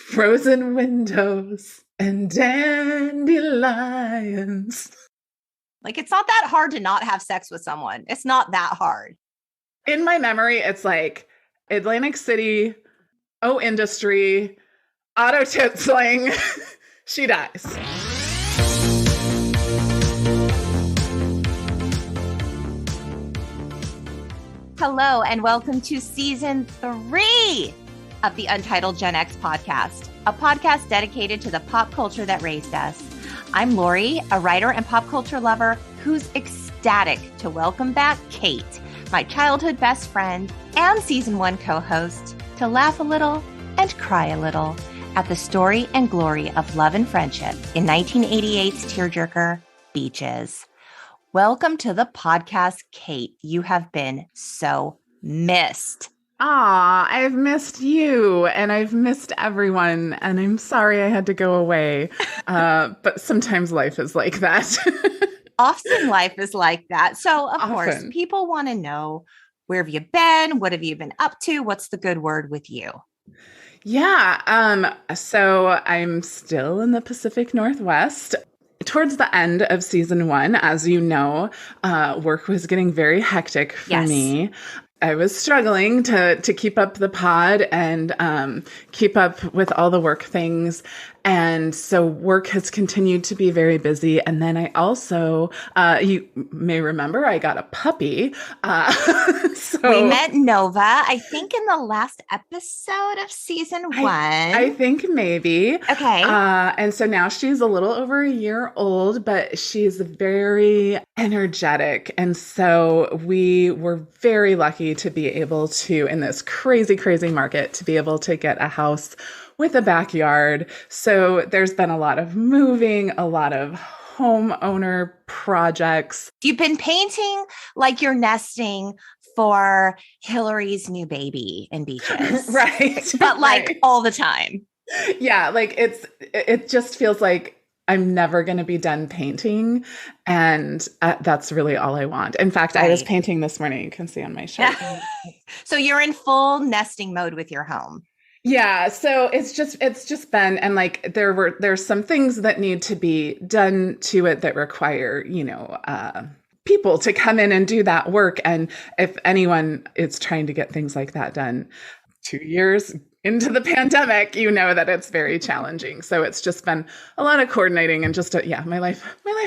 Frozen windows and dandelions. Like, it's not that hard to not have sex with someone. It's not that hard. In my memory, it's like Atlantic City, oh, industry, auto titsling, she dies. Hello, and welcome to season 3 of the Untitled Gen X podcast, a podcast dedicated to the pop culture that raised us. I'm Lori, a writer and pop culture lover who's ecstatic to welcome back Cate, my childhood best friend and season 1 co-host, to laugh a little and cry a little at the story and glory of love and friendship in 1988's tearjerker, Beaches. Welcome to the podcast, Cate. You have been so missed. I've missed you and I've missed everyone, and I'm sorry I had to go away. But sometimes life is like that. Often life is like that. So, of course, Often. people want to know, where have you been? What have you been up to? What's the good word with you? Yeah. So I'm still in the Pacific Northwest. Towards the end of season 1, as you know, work was getting very hectic for me. I was struggling to keep up the pod and keep up with all the work things. And so work has continued to be very busy. And then I also, you may remember, I got a puppy. So we met Nova, I think, in the last episode of season 1. I think maybe. Okay. And so now she's a little over a year old, but she's very energetic. And so we were very lucky to be able to, in this crazy, crazy market, to be able to get a house with a backyard. So there's been a lot of moving, a lot of homeowner projects. You've been painting like you're nesting for Hillary's new baby in Beaches. Right. But like right. all the time. Yeah. Like it just feels like I'm never going to be done painting. And that's really all I want. In fact, I was painting this morning. You can see on my shirt. So you're in full nesting mode with your home. Yeah. So it's just been, and like there's some things that need to be done to it that require, people to come in and do that work. And if anyone is trying to get things like that done 2 years into the pandemic, you know that it's very challenging. So it's just been a lot of coordinating and just, my life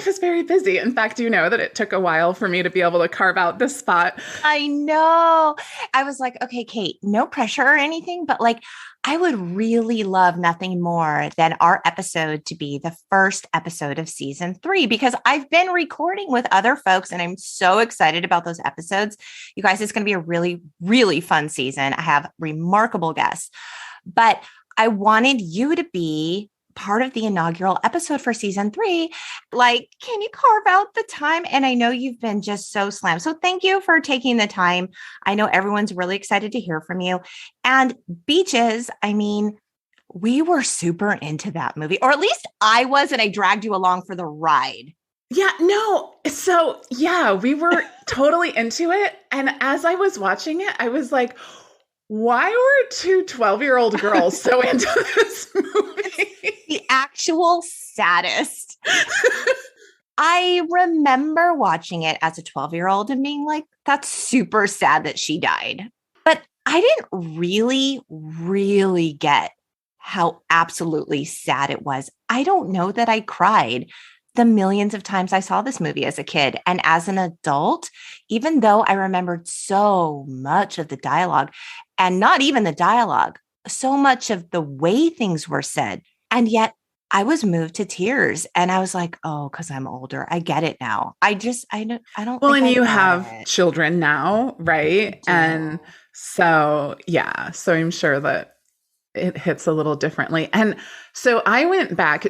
is very busy. In fact, you know that it took a while for me to be able to carve out this spot. I know. I was like, okay, Cate, no pressure or anything, but like, I would really love nothing more than our episode to be the first episode of season 3, because I've been recording with other folks and I'm so excited about those episodes. You guys, it's going to be a really, really fun season. I have remarkable guests, but I wanted you to be part of the inaugural episode for season 3. Like, can you carve out the time? And I know you've been just so slammed. So thank you for taking the time. I know everyone's really excited to hear from you. And Beaches, I mean, we were super into that movie, or at least I was, and I dragged you along for the ride. Yeah, no. So yeah, we were totally into it. And as I was watching it, I was like, why were 2 12-year-old girls so into this movie? The actual saddest. I remember watching it as a 12-year-old and being like, that's super sad that she died. But I didn't really get how absolutely sad it was. I don't know that I cried the millions of times I saw this movie as a kid. And as an adult, even though I remembered so much of the dialogue, and not even the dialogue, so much of the way things were said, and yet I was moved to tears. And I was like, oh, because I'm older. I get it now. I don't. Well, and you have children now, right? And so, yeah. So I'm sure that it hits a little differently. And so I went back.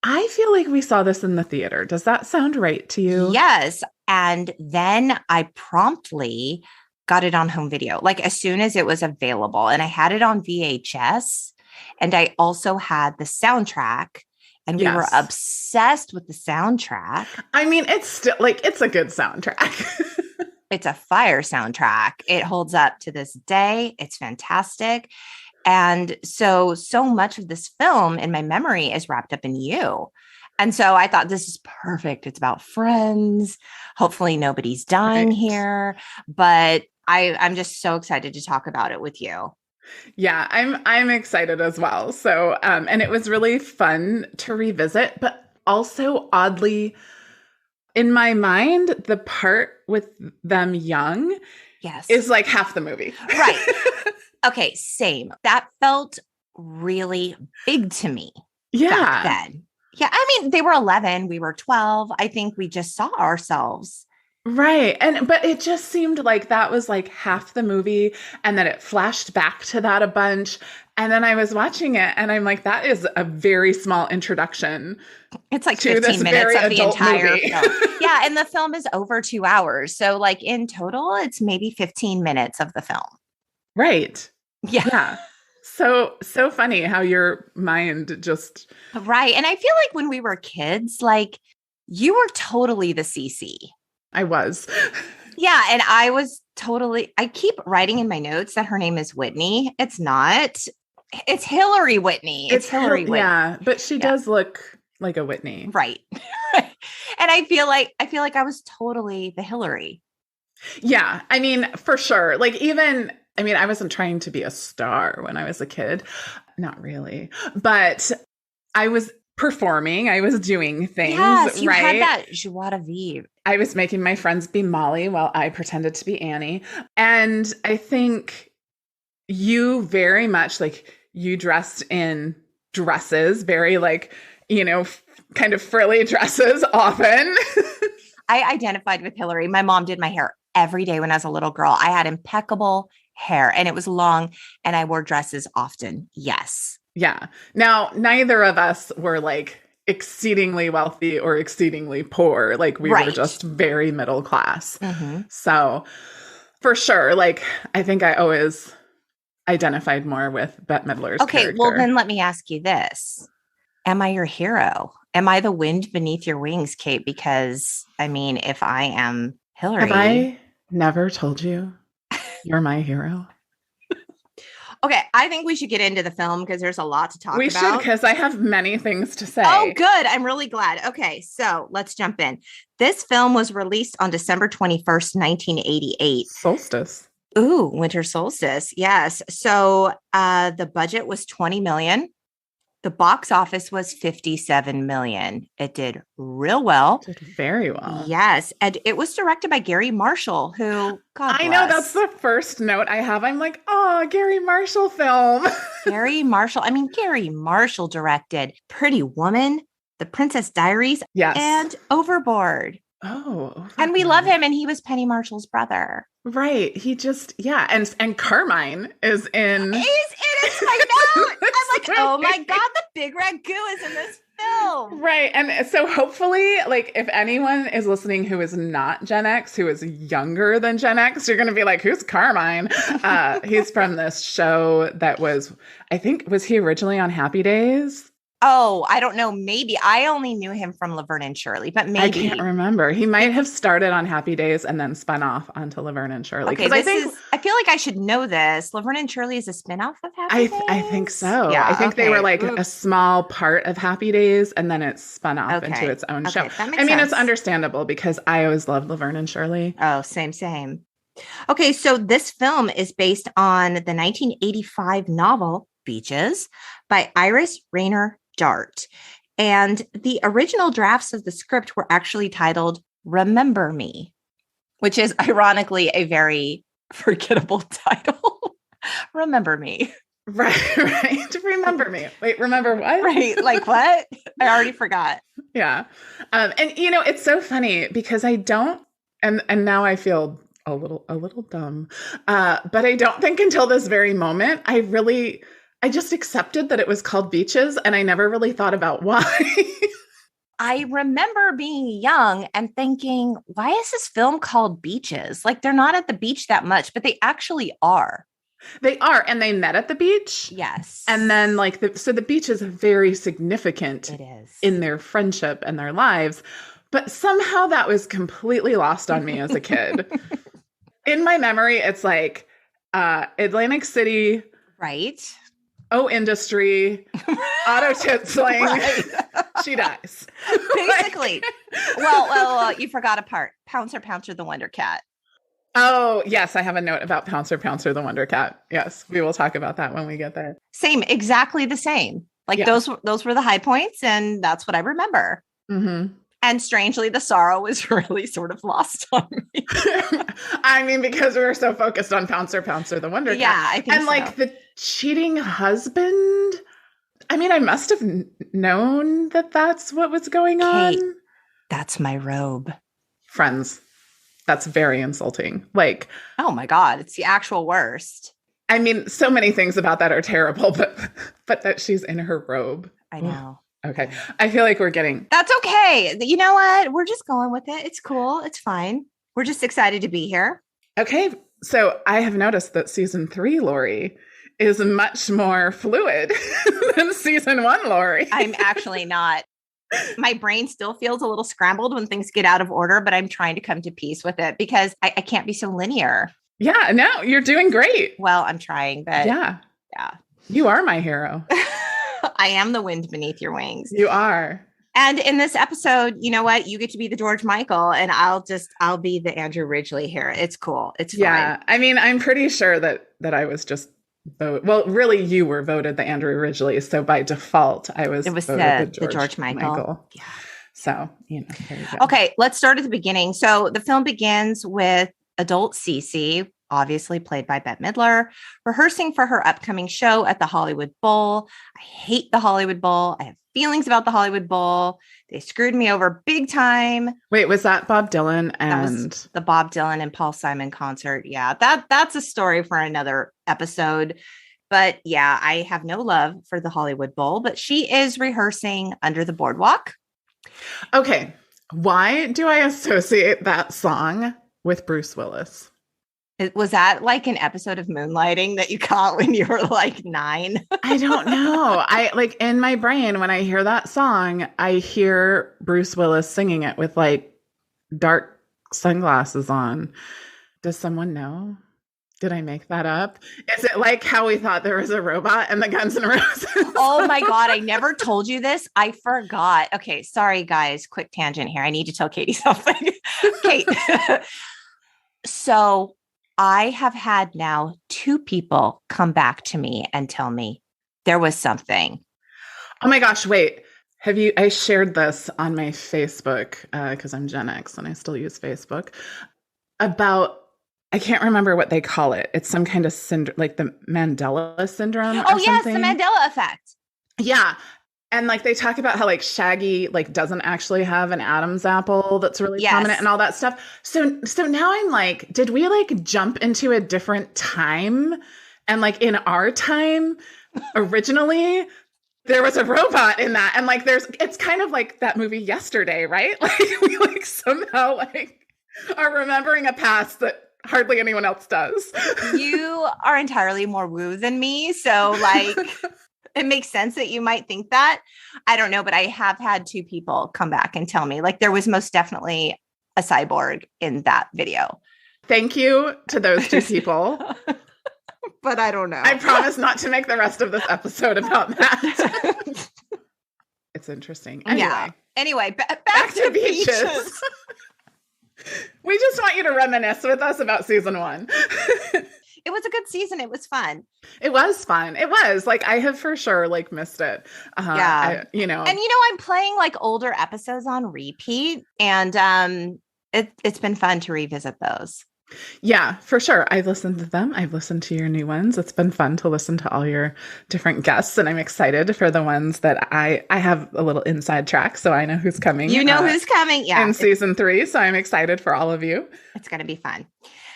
I feel like we saw this in the theater. Does that sound right to you? Yes. And then I promptly got it on home video, like as soon as it was available. And I had it on VHS. And I also had the soundtrack. And we were obsessed with the soundtrack. I mean, it's still like, it's a good soundtrack. It's a fire soundtrack. It holds up to this day. It's fantastic. And so much of this film in my memory is wrapped up in you. And so I thought this is perfect. It's about friends. Hopefully nobody's dying here, but I'm just so excited to talk about it with you. Yeah, I'm excited as well. So, and it was really fun to revisit, but also oddly, in my mind, the part with them young is like half the movie. Right. Okay, same. That felt really big to me back then. Yeah, I mean, they were 11, we were 12. I think we just saw ourselves. Right. But it just seemed like that was like half the movie, and then it flashed back to that a bunch. And then I was watching it and I'm like, that is a very small introduction. It's like 15 minutes of the entire film. Yeah, and the film is over 2 hours. So like in total, it's maybe 15 minutes of the film. Right. Yeah. So funny how your mind just... Right. And I feel like when we were kids, like you were totally the CC. I was. Yeah. And I keep writing in my notes that her name is Whitney. It's not. It's Hillary Whitney. It's Hillary Whitney. Yeah. But she does look like a Whitney. Right. And I feel like I was totally the Hillary. Yeah. I mean, for sure. Like I wasn't trying to be a star when I was a kid. Not really. But I was performing. I was doing things. Yes, you had that joie de vivre. I was making my friends be Molly while I pretended to be Annie. And I think you very much, like, you dressed in dresses, very like, kind of frilly dresses often. I identified with Hillary. My mom did my hair every day when I was a little girl. I had impeccable hair and it was long and I wore dresses often. Yes. Yeah. Now, neither of us were like exceedingly wealthy or exceedingly poor. Like we were just very middle class. Mm-hmm. So for sure, like I think I always identified more with Bette Midler's character. Well, then let me ask you this. Am I your hero? Am I the wind beneath your wings, Cate? Because I mean, if I am Hillary. Have I never told you you're my hero? Okay, I think we should get into the film because there's a lot to talk about. We should, because I have many things to say. Oh, good. I'm really glad. Okay, so let's jump in. This film was released on December 21st, 1988. Solstice. Ooh, winter solstice. Yes. So the budget was $20 million. The box office was $57 million. It did real well. Did very well. Yes. And it was directed by Gary Marshall, who, God bless. I know, that's the first note I have. I'm like, oh, Gary Marshall film. Gary Marshall directed Pretty Woman, The Princess Diaries, and Overboard. Oh. Overboard. And we love him. And he was Penny Marshall's brother. Right. He just, and Carmine is in. He's in it. I know. I'm like, oh my God, the big ragu is in this film. Right. And so hopefully, like, if anyone is listening who is not Gen X, who is younger than Gen X, you're going to be like, who's Carmine? He's from this show that was he originally on Happy Days? Oh, I don't know. Maybe. I only knew him from Laverne and Shirley, but maybe. I can't remember. He might have started on Happy Days and then spun off onto Laverne and Shirley. Okay, I feel like I should know this. Laverne and Shirley is a spinoff of Happy Days? I think so. Yeah, I think they were like a small part of Happy Days and then it spun off into its own show. That makes sense. It's understandable because I always loved Laverne and Shirley. Oh, same. Okay, so this film is based on the 1985 novel Beaches by Iris Rainer Dart. And the original drafts of the script were actually titled Remember Me, which is ironically a very forgettable title. Remember Me. Right. Remember Me. Wait, remember what? Right. Like what? I already forgot. Yeah. And it's so funny because I don't, and now I feel a little dumb. But I don't think until this very moment, I just accepted that it was called Beaches, and I never really thought about why. I remember being young and thinking, why is this film called Beaches? Like, they're not at the beach that much, but they actually are. They are, and they met at the beach. Yes. And then, so the beach is very significant in their friendship and their lives. But somehow that was completely lost on me as a kid. In my memory, it's like Atlantic City. Right. oh, industry, auto titsling. Right. She dies. Basically. Well, you forgot a part. Pouncer the Wonder Cat. Oh, yes. I have a note about Pouncer the Wonder Cat. Yes. We will talk about that when we get there. Same, exactly the same. Like Yeah. those were the high points, and that's what I remember. Mm-hmm. And strangely, the sorrow was really sort of lost on me. I mean, because we were so focused on Pouncer the Wonder Cat. Yeah, I think and so. like the cheating husband. I mean, I must have known that that's what was going on. Kate, that's my robe. Friends, that's very insulting. Like, oh my God, it's the actual worst. I mean, so many things about that are terrible, but that she's in her robe. I know. Okay. I feel like we're getting... That's okay. You know what? We're just going with it. It's cool. It's fine. We're just excited to be here. Okay. So I have noticed that season 3, Lori, is much more fluid than season 1, Lori. I'm actually not. My brain still feels a little scrambled when things get out of order, but I'm trying to come to peace with it because I can't be so linear. Yeah, no, you're doing great. Well, I'm trying, but yeah. Yeah. You are my hero. I am the wind beneath your wings. You are. And in this episode, you know what? You get to be the George Michael and I'll be the Andrew Ridgeley here. It's cool. It's fine. Yeah. I mean, I'm pretty sure that I was just well, really you were voted the Andrew Ridgeley. So by default, it was the George Michael. Yeah. So, there you go. Okay, let's start at the beginning. So the film begins with adult Cece, obviously played by Bette Midler, rehearsing for her upcoming show at the Hollywood Bowl. I hate the Hollywood Bowl. I have feelings about the Hollywood Bowl. They screwed me over big time. Wait, was that Bob Dylan and that was the Bob Dylan and Paul Simon concert? Yeah, that's a story for another episode. But yeah, I have no love for the Hollywood Bowl, but she is rehearsing Under the Boardwalk. Okay, why do I associate that song with Bruce Willis? Was that like an episode of Moonlighting that you caught when you were like 9? I don't know. I like in my brain, when I hear that song, I hear Bruce Willis singing it with like dark sunglasses on. Does someone know? Did I make that up? Is it like how we thought there was a robot in the Guns N' Roses? Oh my God. I never told you this. I forgot. Okay. Sorry, guys. Quick tangent here. I need to tell Katie something. Kate. So I have had now 2 people come back to me and tell me there was something. Oh my gosh. Wait. I shared this on my Facebook because I'm Gen X and I still use Facebook about, I can't remember what they call it. It's some kind of syndrome, like the Mandela syndrome. Oh, yes, the Mandela effect. Yeah. And like they talk about how like Shaggy like doesn't actually have an Adam's apple that's really prominent and all that stuff. So now I'm like, did we like jump into a different time? And like in our time, originally, there was a robot in that. And like it's kind of like that movie Yesterday, right? Like we like somehow like are remembering a past that hardly anyone else does. You are entirely more woo than me. So like it makes sense that you might think that. I don't know, but I have had 2 people come back and tell me like there was most definitely a cyborg in that video. Thank you to those 2 people. But I don't know. I promise not to make the rest of this episode about that. It's interesting. Anyway. Yeah. Anyway, back to beaches. We just want you to reminisce with us about season 1. It was a good season. It was fun. It was fun. It was like, I have for sure like missed it. Yeah. I'm playing like older episodes on repeat and it's been fun to revisit those. Yeah, for sure. I've listened to them. I've listened to your new ones. It's been fun to listen to all your different guests. And I'm excited for the ones that I have a little inside track. So I know who's coming. You know who's coming. Yeah. In season 3. So I'm excited for all of you. It's going to be fun.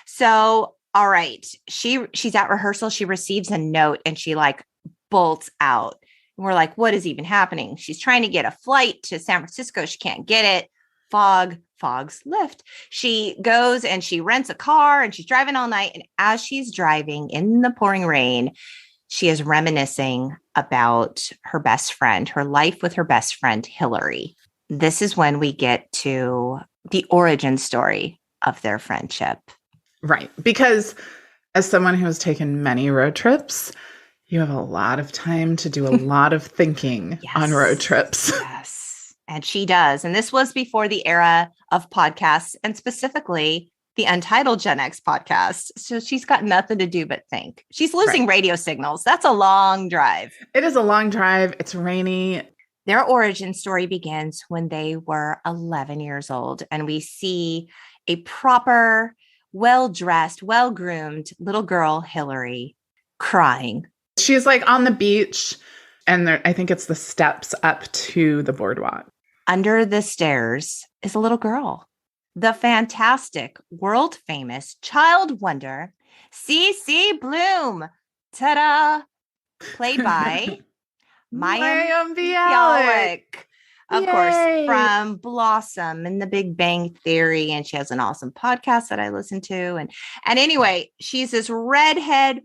So, all right. She's at rehearsal. She receives a note and she like bolts out. And we're like, what is even happening? She's trying to get a flight to San Francisco. She can't get it. Fog's lift. She goes and she rents a car and she's driving all night. And as she's driving in the pouring rain, she is reminiscing about her best friend, her life with her best friend, Hillary. This is when we get to the origin story of their friendship. Right. Because as someone who has taken many road trips, You have a lot of time to do a lot of thinking on road trips. Yes. And she does. And this was before the era of podcasts, and specifically the Untitled Gen X podcast. So she's got nothing to do but think. She's losing radio signals. That's a long drive. It is a long drive. It's rainy. Their origin story begins when they were 11 years old. And we see a proper, well-dressed, well-groomed little girl, Hillary, crying. She's like on the beach, and I think it's the steps up to the boardwalk. Under the stairs is a little girl, the fantastic, world-famous child wonder, Cece Bloom. Ta-da! Played by Mayim Bialik. Of course, from Blossom and The Big Bang Theory. And she has an awesome podcast that I listen to. And anyway, she's this redhead,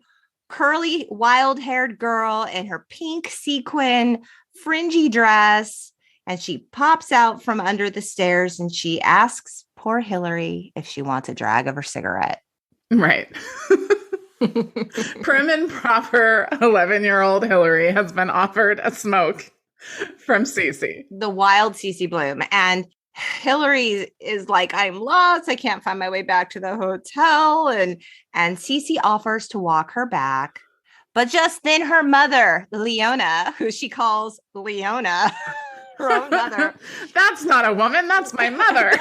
curly, wild-haired girl in her pink sequin, fringy dress. And she pops out from under the stairs and she asks poor Hillary if she wants a drag of her cigarette. Right. Prim and proper 11-year-old Hillary has been offered a smoke from Cece. The wild Cece Bloom. And Hillary is like, I'm lost. I can't find my way back to the hotel. And Cece offers to walk her back. But just then her mother, Leona, who she calls Leona, her own mother. That's not a woman. That's my mother.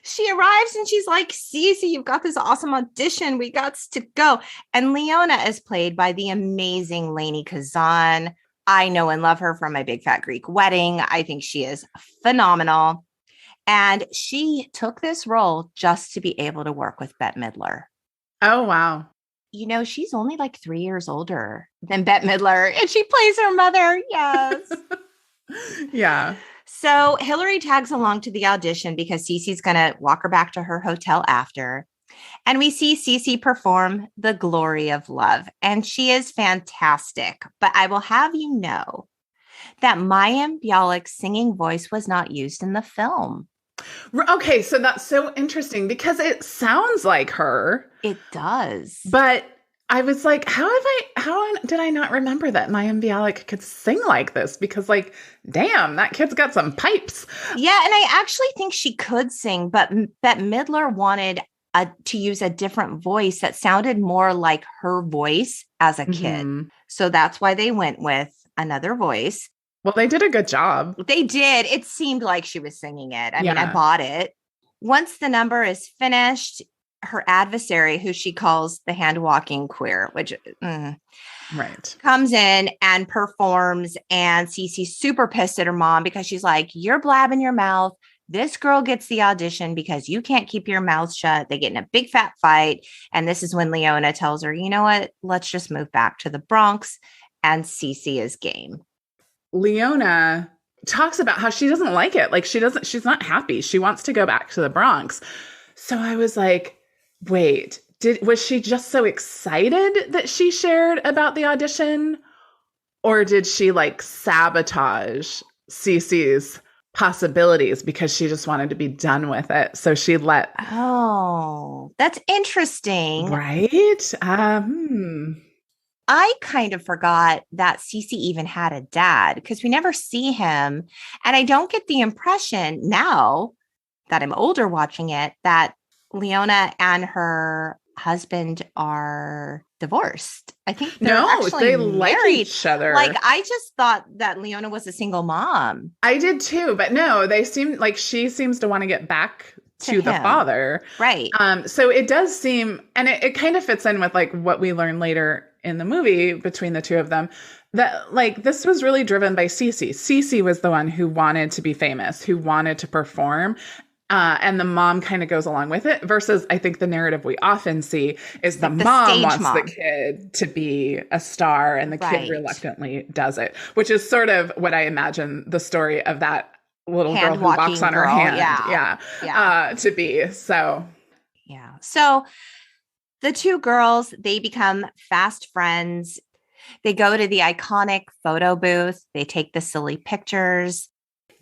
She arrives and she's like, Cece, you've got this awesome audition. We got to go. And Leona is played by the amazing Lainey Kazan. I know and love her from My Big Fat Greek Wedding. I think she is phenomenal. And she took this role just to be able to work with Bette Midler. Oh, wow. You know, she's only like 3 years older than Bette Midler, and she plays her mother. Yes. Yeah. So Hillary tags along to the audition because Cece's going to walk her back to her hotel after. And we see Cece perform The Glory of Love. And she is fantastic. But I will have you know that Mayim Bialik's singing voice was not used in the film. Okay, so that's so interesting because it sounds like her. It does. But I was like, how did I not remember that Mayim Bialik could sing like this? Because like, damn, that kid's got some pipes. Yeah, and I actually think she could sing, but Bette Midler wanted to use a different voice that sounded more like her voice as a kid. Mm-hmm. So that's why they went with another voice. Well, they did a good job. They did. It seemed like she was singing it. I mean, I bought it. Once the number is finished, her adversary, who she calls the hand-walking queer, which right, comes in and performs, and Cece's super pissed at her mom because she's like, you're blabbing your mouth. This girl gets the audition because you can't keep your mouth shut. They get in a big fat fight. And this is when Leona tells her, you know what? Let's just move back to the Bronx. And Cece is game. Leona talks about how she doesn't like it. Like she's not happy. She wants to go back to the Bronx. So I was like, wait, was she just so excited that she shared about the audition? Or did she like sabotage Cece's possibilities because she just wanted to be done with it? So she let... Oh, that's interesting. Right? I kind of forgot that Cece even had a dad because we never see him. And I don't get the impression now that I'm older watching it that Leona and her husband are divorced. I think they like each other. Like, I just thought that Leona was a single mom. I did too, but no, they seem like she seems to want to get back to the father. Right. So it does seem, and it kind of fits in with like what we learn later in the movie between the two of them, that like this was really driven by Cece. Cece was the one who wanted to be famous, who wanted to perform. And the mom kind of goes along with it versus I think the narrative we often see is the mom wants the kid to be a star and the kid reluctantly does it, which is sort of what I imagine the story of that little girl who walks on her hand to be. So, yeah. So the two girls, they become fast friends. They go to the iconic photo booth. They take the silly pictures.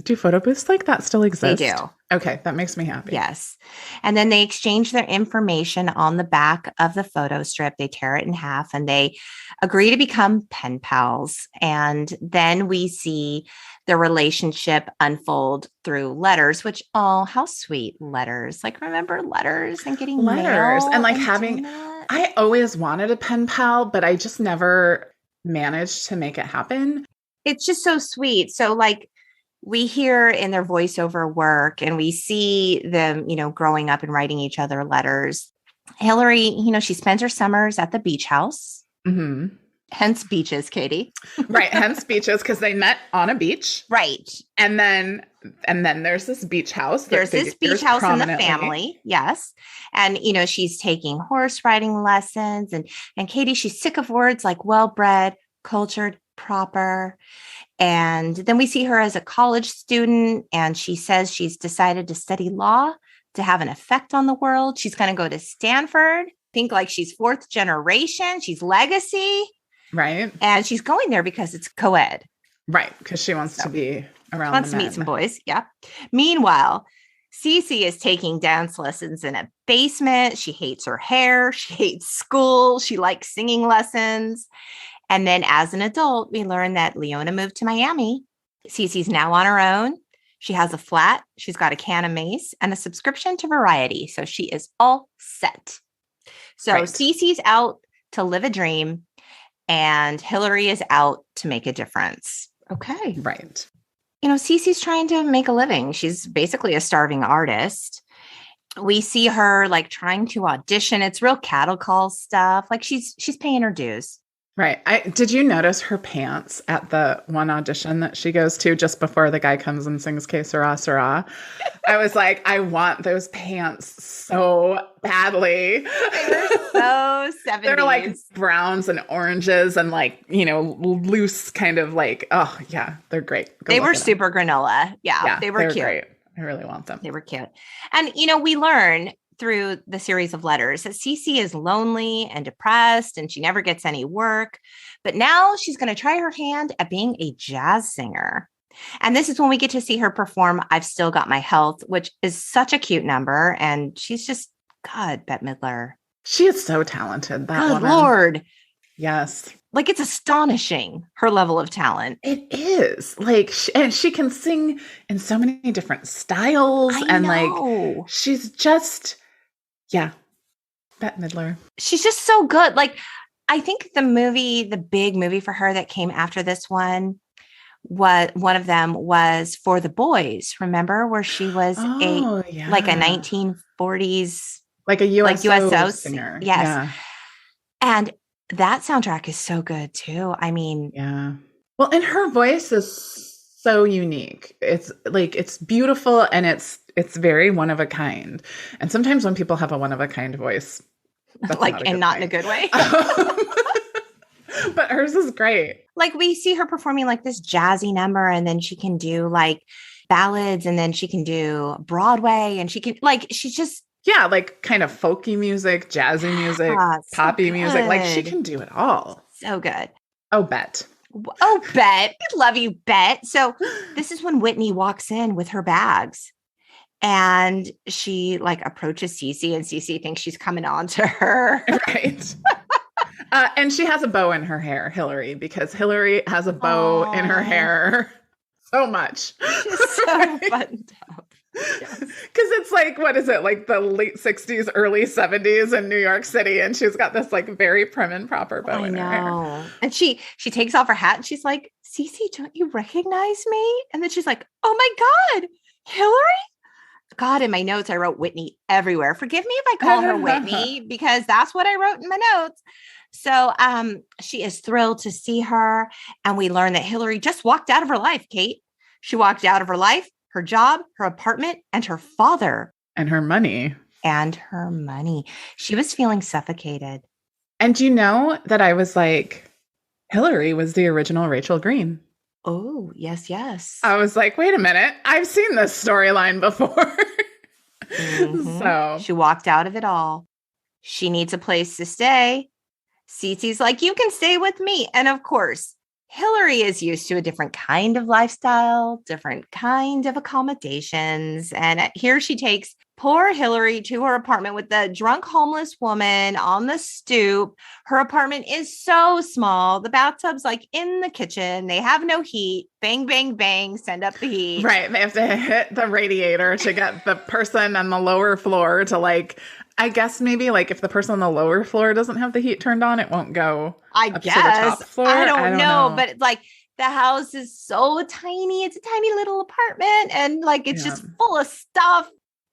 Do photo booths like that still exist? They do. Okay, that makes me happy. Yes. And then they exchange their information on the back of the photo strip. They tear it in half and they agree to become pen pals. And then we see their relationship unfold through letters, which, oh, how sweet letters. Like, remember letters and getting letters mail and like and having, I always wanted a pen pal, but I just never managed to make it happen. It's just so sweet. So like, we hear in their voiceover work and we see them, growing up and writing each other letters. Hillary, she spends her summers at the beach house. Mm-hmm. Hence beaches, Katie. Right. Hence beaches, because they met on a beach. Right. And then there's this beach house. There's this beach house in the family. Yes. And, she's taking horse riding lessons and Katie, she's sick of words like well-bred, cultured, proper. And then we see her as a college student and she says she's decided to study law to have an effect on the world. She's going to go to Stanford, think like she's fourth generation. She's legacy. Right. And she's going there because it's co-ed. Right. Because she wants to be around wants to meet some boys. Yeah. Meanwhile, Cece is taking dance lessons in a basement. She hates her hair. She hates school. She likes singing lessons. And then as an adult, we learn that Leona moved to Miami. Cece's now on her own. She has a flat. She's got a can of mace and a subscription to Variety. So she is all set. So right. Cece's out to live a dream and Hillary is out to make a difference. Okay. Right. Cece's trying to make a living. She's basically a starving artist. We see her like trying to audition. It's real cattle call stuff. Like she's paying her dues. Right. Did you notice her pants at the one audition that she goes to just before the guy comes and sings Que Sera, Sera? I was like, I want those pants so badly. They were so 70s. They're like browns and oranges and like, loose kind of like, oh yeah, they're great. They were super granola. Yeah, they were cute. Great. I really want them. They were cute. And, we learn through the series of letters that Cece is lonely and depressed and she never gets any work. But now she's going to try her hand at being a jazz singer. And this is when we get to see her perform I've Still Got My Health, which is such a cute number. And she's just, God, Bette Midler. She is so talented. That woman. Lord. Yes. Like, it's astonishing, her level of talent. It is. Like, and she can sing in so many different styles. I know. Like, she's just... Yeah. Bette Midler. She's just so good. Like, I think the big movie for her that came after this one, one of them was For the Boys. Remember where she was like a 1940s, like a USO singer. Yes. Yeah. And that soundtrack is so good too. I mean, yeah. Well, and her voice is so unique. It's like, it's beautiful and it's very one of a kind. And sometimes when people have a one of a kind voice, like, and not in a good way. But hers is great. Like, we see her performing like this jazzy number and then she can do like ballads and then she can do Broadway and she can she's just. Yeah. Like kind of folky music, jazzy music, poppy music. Like she can do it all. So good. Oh, Bette. Oh, Bette. We love you, Bette. So this is when Whitney walks in with her bags. And she like approaches Cece and Cece thinks she's coming on to her. Right. And she has a bow in her hair, Hillary, because Hillary has a bow in her hair so much. She's so buttoned up. Because it's like, what is it? Like the late 60s, early 70s in New York City. And she's got this like very prim and proper bow in her hair. And she takes off her hat and she's like, Cece, don't you recognize me? And then she's like, oh my God, Hillary? God, in my notes, I wrote Whitney everywhere. Forgive me if I call her Whitney because that's what I wrote in my notes. So she is thrilled to see her. And we learn that Hillary just walked out of her life, Kate. She walked out of her life, her job, her apartment, and her father. And her money. And her money. She was feeling suffocated. And you know that I was like, Hillary was the original Rachel Green. Oh, yes, yes. I was like, wait a minute. I've seen this storyline before. Mm-hmm. So she walked out of it all. She needs a place to stay. Cece's like, you can stay with me. And of course, Hillary is used to a different kind of lifestyle, different kind of accommodations. And here she takes poor Hillary to her apartment with the drunk homeless woman on the stoop. Her apartment is so small. The bathtub's like in the kitchen. They have no heat. Bang, bang, bang, send up the heat. Right. They have to hit the radiator to get the person on the lower floor to like, I guess maybe like if the person on the lower floor doesn't have the heat turned on, it won't go I up guess. to the top floor. I don't know. But it's like the house is so tiny. It's a tiny little apartment and like it's just full of stuff.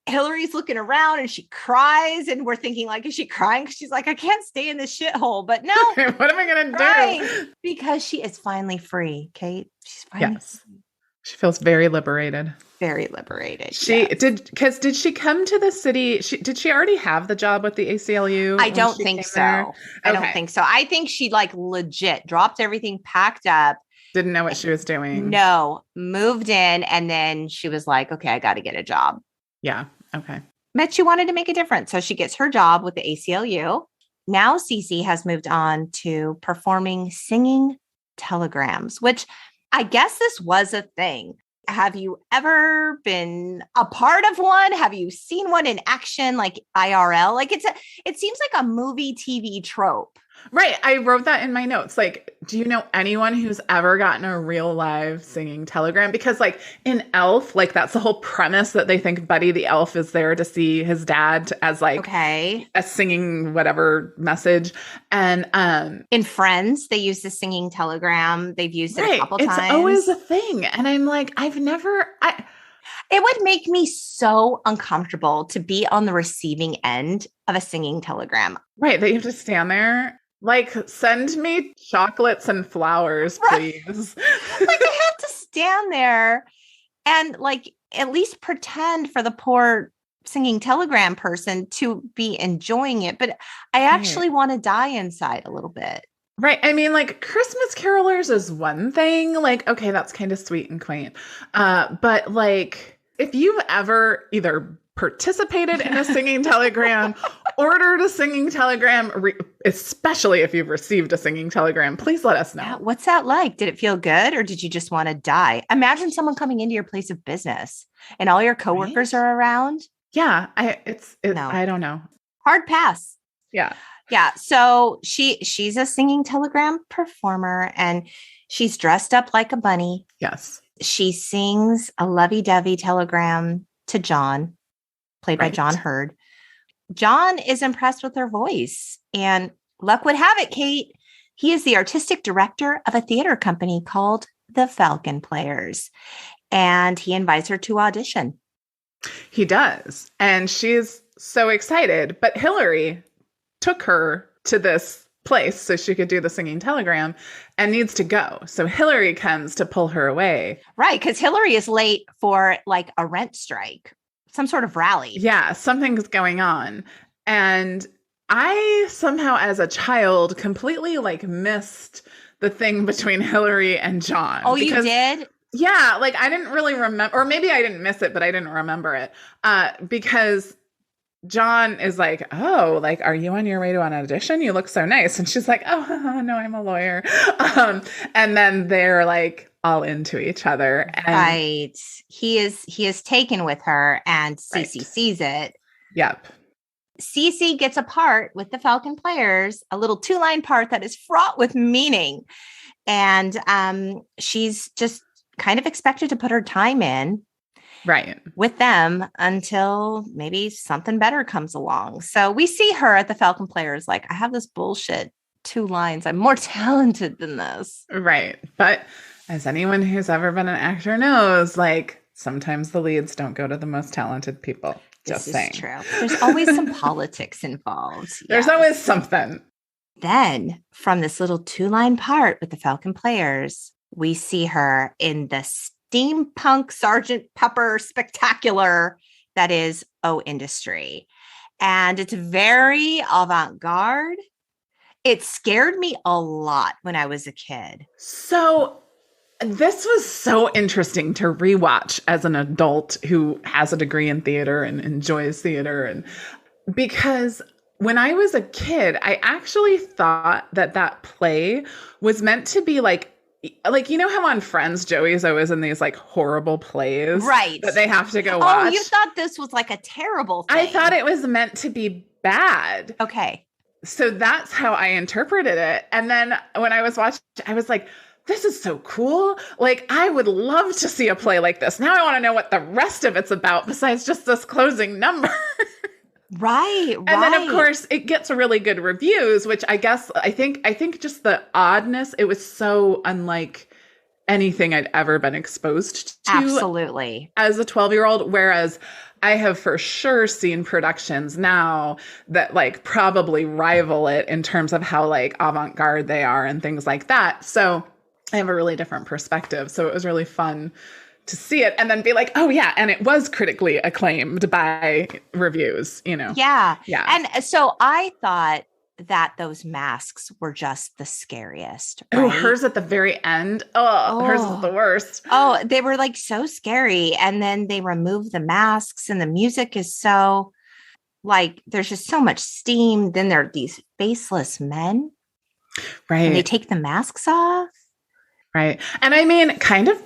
Hillary's looking around and she cries, and we're thinking like, is she crying? Because she's like, I can't stay in this shithole. But no, what am I going to do? Because she is finally free, Kate. She's finally free. She feels very liberated. Very liberated. Did she come to the city? Did she already have the job with the ACLU? I don't think so. I don't think so. I think she like legit dropped everything, packed up. Didn't know what she was doing. No, moved in. And then she was like, okay, I got to get a job. Yeah. Okay. But she wanted to make a difference. So she gets her job with the ACLU. Now Cece has moved on to performing singing telegrams, which I guess this was a thing. Have you ever been a part of one? Have you seen one in action, like IRL? Like it seems like a movie TV trope. Right. I wrote that in my notes. Like, do you know anyone who's ever gotten a real live singing telegram? Because like in Elf, like that's the whole premise that they think Buddy the elf is there to see his dad as like a singing whatever message. And in Friends, they use the singing telegram. They've used it a couple times. It's always a thing. And I'm like, it would make me so uncomfortable to be on the receiving end of a singing telegram. Right. That you have to stand there. Like, send me chocolates and flowers, please. Like, I have to stand there and, like, at least pretend for the poor singing telegram person to be enjoying it. But I actually want to die inside a little bit. Right. I mean, like, Christmas carolers is one thing. Like, okay, that's kind of sweet and quaint. But, like, if you've ever either participated in a singing telegram, ordered a singing telegram, especially if you've received a singing telegram, please let us know. What's that like? Did it feel good or did you just want to die? Imagine someone coming into your place of business and all your coworkers are around. Yeah, I don't know. Hard pass. Yeah. Yeah. So she's a singing telegram performer and she's dressed up like a bunny. Yes. She sings a lovey-dovey telegram to John, played by John Hurd. John is impressed with her voice, and luck would have it, Kate, he is the artistic director of a theater company called the Falcon Players, and he invites her to audition. He does, and she's so excited, but Hillary took her to this place so she could do the singing telegram and needs to go. So Hillary comes to pull her away. Right, because Hillary is late for like a rent strike. Some sort of rally. Yeah, something's going on. And I somehow as a child completely like missed the thing between Hillary and John. Oh, you did? Yeah, like I didn't really remember, or maybe I didn't miss it, but I didn't remember it. Because John is like, oh, like, are you on your way to an audition? You look so nice. And she's like, oh, no, I'm a lawyer. And then they're like all into each other. And right. He is taken with her and Cece sees it. Yep. Cece gets a part with the Falcon Players, a little 2-line part that is fraught with meaning. And she's just kind of expected to put her time in. Right. With them until maybe something better comes along. So we see her at the Falcon Players like, I have this bullshit 2 lines. I'm more talented than this. Right. But as anyone who's ever been an actor knows, like sometimes the leads don't go to the most talented people. Just saying. This is true. There's always some politics involved. There's always something. Then from this little 2-line part with the Falcon Players, we see her in the steampunk Sgt Pepper Spectacular that is O Industry. And it's very avant-garde. It scared me a lot when I was a kid. So this was so interesting to rewatch as an adult who has a degree in theater and enjoys theater. And because when I was a kid, I actually thought that play was meant to be like like, you know how on Friends, Joey's always in these like horrible plays Right. that they have to go watch? Oh, you thought this was like a terrible thing. I thought it was meant to be bad. Okay. So that's how I interpreted it. And then when I was watching, I was like, this is so cool. Like, I would love to see a play like this. Now I want to know what the rest of it's about besides just this closing number. Right. And then of course it gets really good reviews, which I think just the oddness, it was so unlike anything I'd ever been exposed to. Absolutely. As a 12-year-old, whereas I have for sure seen productions now that like probably rival it in terms of how like avant-garde they are and things like that. So I have a really different perspective. So it was really fun to see it and then be like, oh yeah. And it was critically acclaimed by reviews, you know? Yeah. Yeah. And so I thought that those masks were just the scariest. Right? Oh, hers at the very end. Oh, hers is the worst. Oh, they were like so scary. And then they remove the masks and the music is so like, there's just so much steam. Then there are these faceless men. Right. And they take the masks off. Right. And I mean, kind of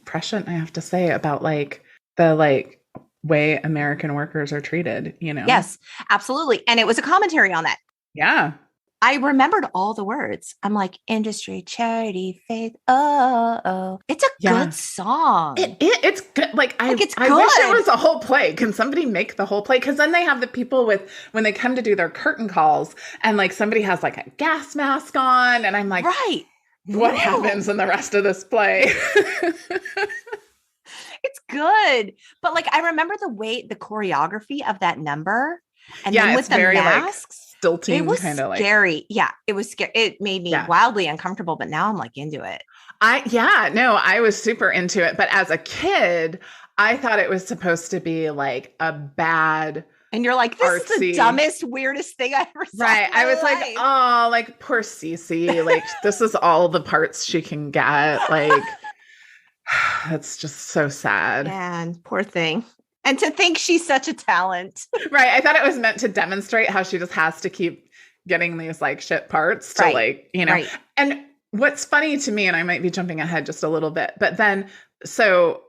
prescient, I have to say, about like the like way American workers are treated, you know? Yes, absolutely. And it was a commentary on that. Yeah. I remembered all the words. I'm like, industry, charity, faith. Oh. It's a good song. It's good. Like, I wish it was a whole play. Can somebody make the whole play? Because then they have the people when they come to do their curtain calls and like somebody has like a gas mask on. And I'm like, right. What happens in the rest of this play? It's good. But like, I remember the choreography of that number. And then with the very, masks, like, stilting, it was kind of like scary. Yeah, it was scary. It made me wildly uncomfortable, but now I'm like into it. I was super into it. But as a kid, I thought it was supposed to be like a bad. And you're like, this is the dumbest, weirdest thing I ever saw. Right. I was like, oh, like poor Cece. Like, this is all the parts she can get. Like, that's just so sad. And poor thing. And to think she's such a talent. Right. I thought it was meant to demonstrate how she just has to keep getting these like shit parts to like, you know. Right. And what's funny to me, and I might be jumping ahead just a little bit, but then, so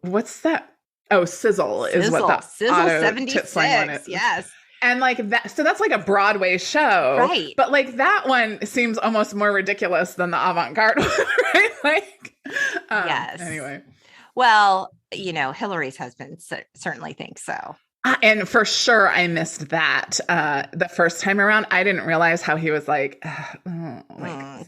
what's that? Oh, Sizzle is what that Sizzle 76. Yes. And like that, so that's like a Broadway show. Right. But like that one seems almost more ridiculous than the avant-garde one, right? Like, yes. Anyway. Well, you know, Hillary's husband certainly thinks so. And for sure, I missed that the first time around. I didn't realize how he was like,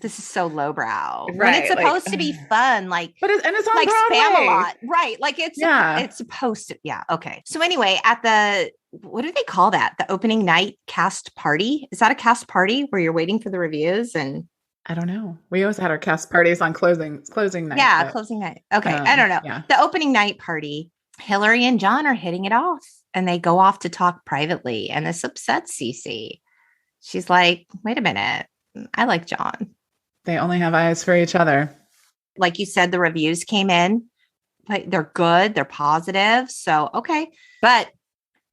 this is so lowbrow. Right, when it's supposed to be fun, like, but it's on like Broadway. Spamalot, right? Like it's supposed to, okay. So anyway, at the what do they call that? The opening night cast party? Is that a cast party where you're waiting for the reviews? And I don't know. We always had our cast parties on closing night. Yeah, but, closing night. Okay, I don't know. Yeah. The opening night party. Hillary and John are hitting it off. And they go off to talk privately. And this upsets Cece. She's like, wait a minute. I like John. They only have eyes for each other. Like you said, the reviews came in. But they're good. They're positive. So, okay. But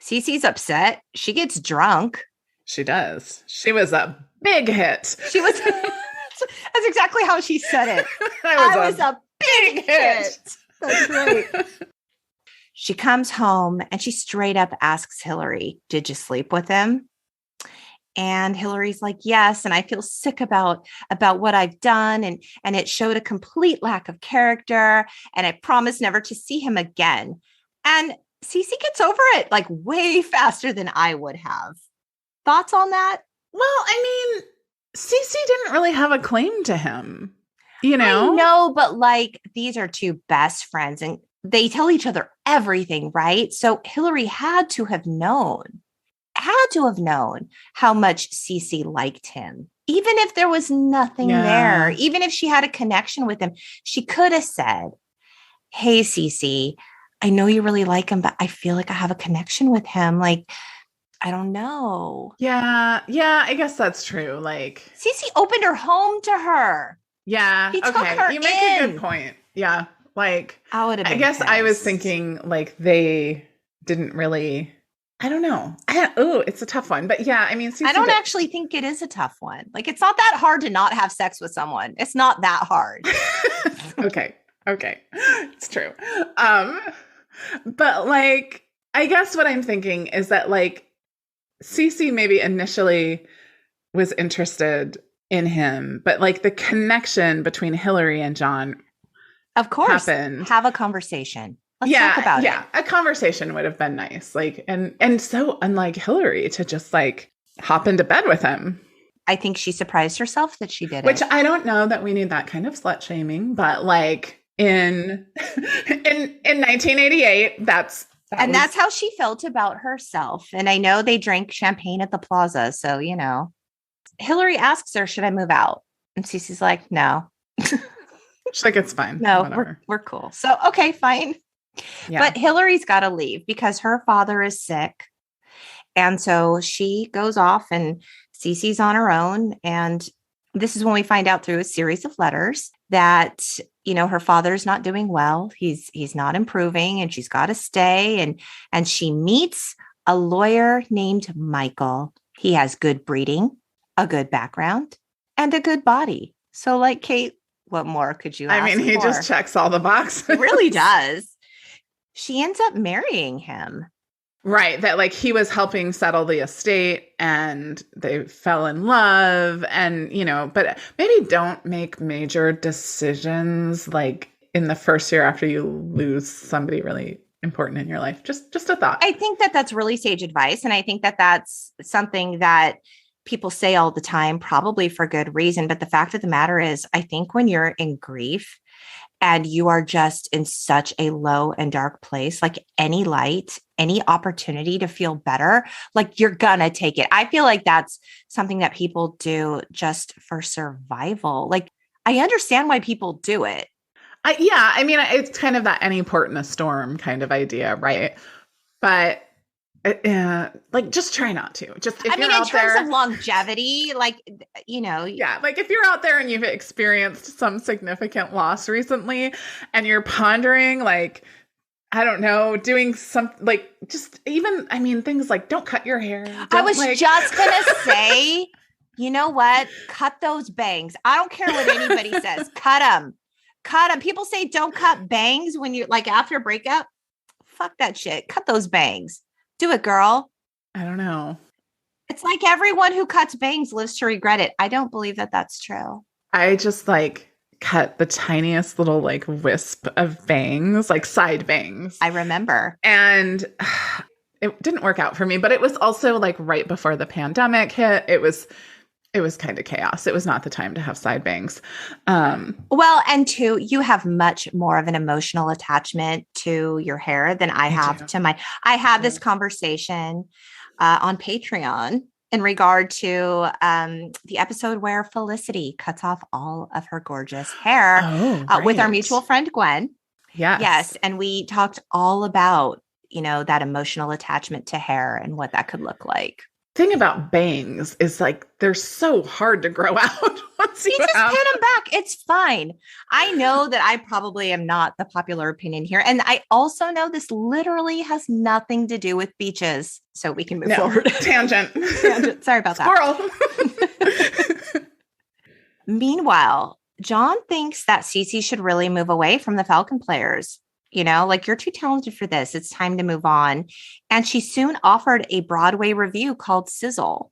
Cece's upset. She gets drunk. She does. She was a big hit. She was. That's exactly how she said it. I was a big hit. That's right. She comes home and she straight up asks Hillary, did you sleep with him? And Hillary's like, yes. And I feel sick about what I've done. And it showed a complete lack of character. And I promise never to see him again. And Cece gets over it like way faster than I would have. Thoughts on that? Well, I mean, Cece didn't really have a claim to him, you know? I know, but like these are two best friends and they tell each other everything, right? So Hillary had to have known how much Cece liked him. Even if there was nothing there, even if she had a connection with him, she could have said, hey, Cece, I know you really like him, but I feel like I have a connection with him. Like, I don't know. Yeah, I guess that's true. Like Cece opened her home to her. Yeah. He took her you make a good point. Yeah. Like, I guess I was thinking like they didn't really, I don't know. It's a tough one. But yeah, I mean, I don't actually think it is a tough one. Like, it's not that hard to not have sex with someone. It's not that hard. Okay. It's true. But like, I guess what I'm thinking is that like Cece maybe initially was interested in him, but like the connection between Hillary and John, of course, happened. Have a conversation. Let's talk about it. Yeah, a conversation would have been nice. Like, and so unlike Hillary to just like hop into bed with him. I think she surprised herself that she did it. Which I don't know that we need that kind of slut shaming, but like in 1988, that's how she felt about herself. And I know they drank champagne at the plaza, so you know. Hillary asks her, "Should I move out?" And Cece's like, "No." She's like, "It's fine. No, we're cool." So okay, fine. Yeah. But Hillary's got to leave because her father is sick. And so she goes off and Cece's on her own. And this is when we find out through a series of letters that, you know, her father's not doing well. He's not improving and she's got to stay. And she meets a lawyer named Michael. He has good breeding, a good background, and a good body. So like, Kate, what more could you ask I mean, he just checks all the boxes. He really does. She ends up marrying him. Right. That like he was helping settle the estate and they fell in love and, you know, but maybe don't make major decisions like in the first year after you lose somebody really important in your life. Just a thought. I think that that's really sage advice. And I think that that's something that people say all the time, probably for good reason. But the fact of the matter is, I think when you're in grief, and you are just in such a low and dark place, like any light, any opportunity to feel better, like you're gonna take it. I feel like that's something that people do just for survival. Like I understand why people do it. Yeah, I mean, it's kind of that any port in a storm kind of idea, right? But like just try not to. Just if I mean, in terms of longevity, like, you know. Yeah, like if you're out there and you've experienced some significant loss recently and you're pondering like, I don't know, doing some like just even, I mean, things like don't cut your hair. I was just going to say, you know what? Cut those bangs. I don't care what anybody says. Cut them. Cut them. People say don't cut bangs when you're like after a breakup. Fuck that shit. Cut those bangs. Do it, girl. I don't know. It's like everyone who cuts bangs lives to regret it. I don't believe that that's true. I just like cut the tiniest little like wisp of bangs, like side bangs. I remember. And it didn't work out for me, but it was also like right before the pandemic hit. It was kind of chaos. It was not the time to have side bangs. Well, and two, you have much more of an emotional attachment to your hair than I have to mine. I had this conversation on Patreon in regard to the episode where Felicity cuts off all of her gorgeous hair with our mutual friend, Gwen. Yes. And we talked all about, you know, that emotional attachment to hair and what that could look like. Thing about bangs is like they're so hard to grow out. Once you just pin them back. It's fine. I know that I probably am not the popular opinion here. And I also know this literally has nothing to do with beaches. So we can move forward. Tangent. Sorry about that. Squirrel. Meanwhile, John thinks that Cece should really move away from the Falcon players. You know, like you're too talented for this. It's time to move on. And she soon offered a Broadway review called Sizzle.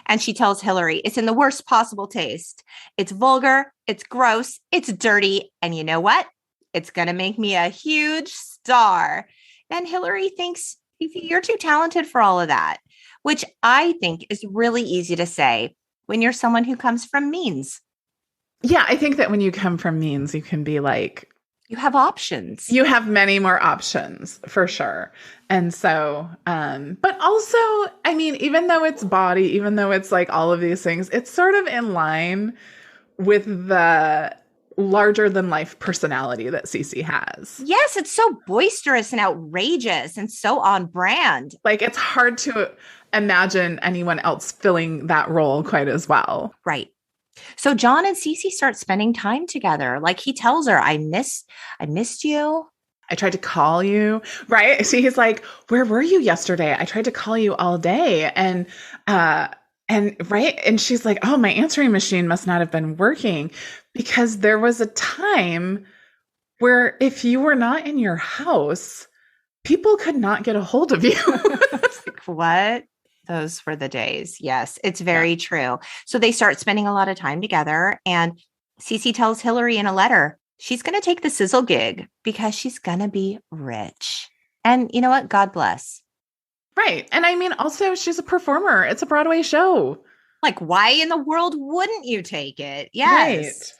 And she tells Hillary, it's in the worst possible taste. It's vulgar. It's gross. It's dirty. And you know what? It's going to make me a huge star. And Hillary thinks you're too talented for all of that, which I think is really easy to say when you're someone who comes from means. Yeah, I think that when you come from means, you can be like, you have options. You have many more options for sure. And so, but also, I mean, even though it's body, even though it's like all of these things, it's sort of in line with the larger than life personality that Cece has. Yes, it's so boisterous and outrageous and so on brand. Like it's hard to imagine anyone else filling that role quite as well. Right. So John and Cece start spending time together. Like he tells her, I missed you. I tried to call you, right? So he's like, where were you yesterday? I tried to call you all day. And right. And she's like, oh, my answering machine must not have been working because there was a time where if you were not in your house, people could not get a hold of you. Like, what? Those were the days. Yes, it's very true. So they start spending a lot of time together. And Cece tells Hillary in a letter, she's going to take the sizzle gig because she's going to be rich. And you know what? God bless. Right. And I mean, also, she's a performer. It's a Broadway show. Like, why in the world wouldn't you take it? Yes. Right.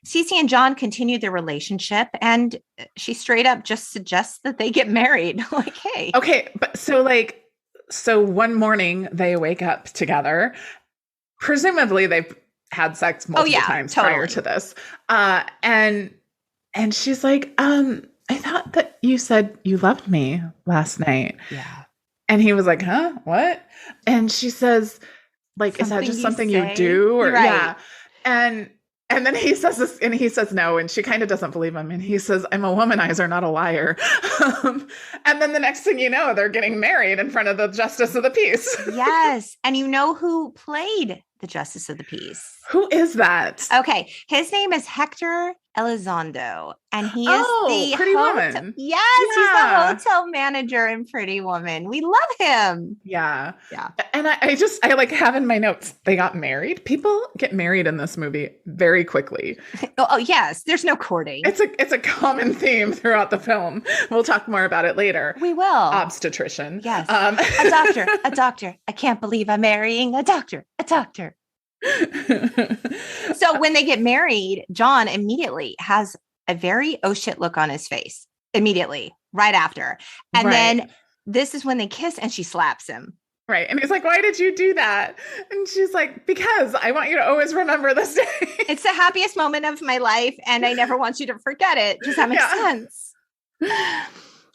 Cece and John continue their relationship, and she straight up just suggests that they get married. Like, hey. Okay. But so one morning they wake up together. Presumably they've had sex multiple times prior to this. And she's like, I thought that you said you loved me last night. Yeah. And he was like, huh? What? And she says, like, something is that just something you do? Or yeah. And then he says this, and he says no, and she kind of doesn't believe him. And he says, I'm a womanizer, not a liar. And then the next thing you know, they're getting married in front of the Justice of the Peace. Yes. And you know who played the Justice of the Peace? Who is that? Okay. His name is Hector Elizondo, and he is the Pretty Woman. Yes, he's the hotel manager in Pretty Woman. We love him. Yeah. And I like have in my notes, they got married. People get married in this movie very quickly. Oh yes, there's no courting. It's a common theme throughout the film. We'll talk more about it later. We will. Obstetrician. Yes. A doctor. I can't believe I'm marrying a doctor. So when they get married, John immediately has a very oh shit look on his face immediately right after. And then this is when they kiss and she slaps him. Right. And he's like, why did you do that? And she's like, because I want you to always remember this day. It's the happiest moment of my life. And I never want you to forget it. Does that make sense?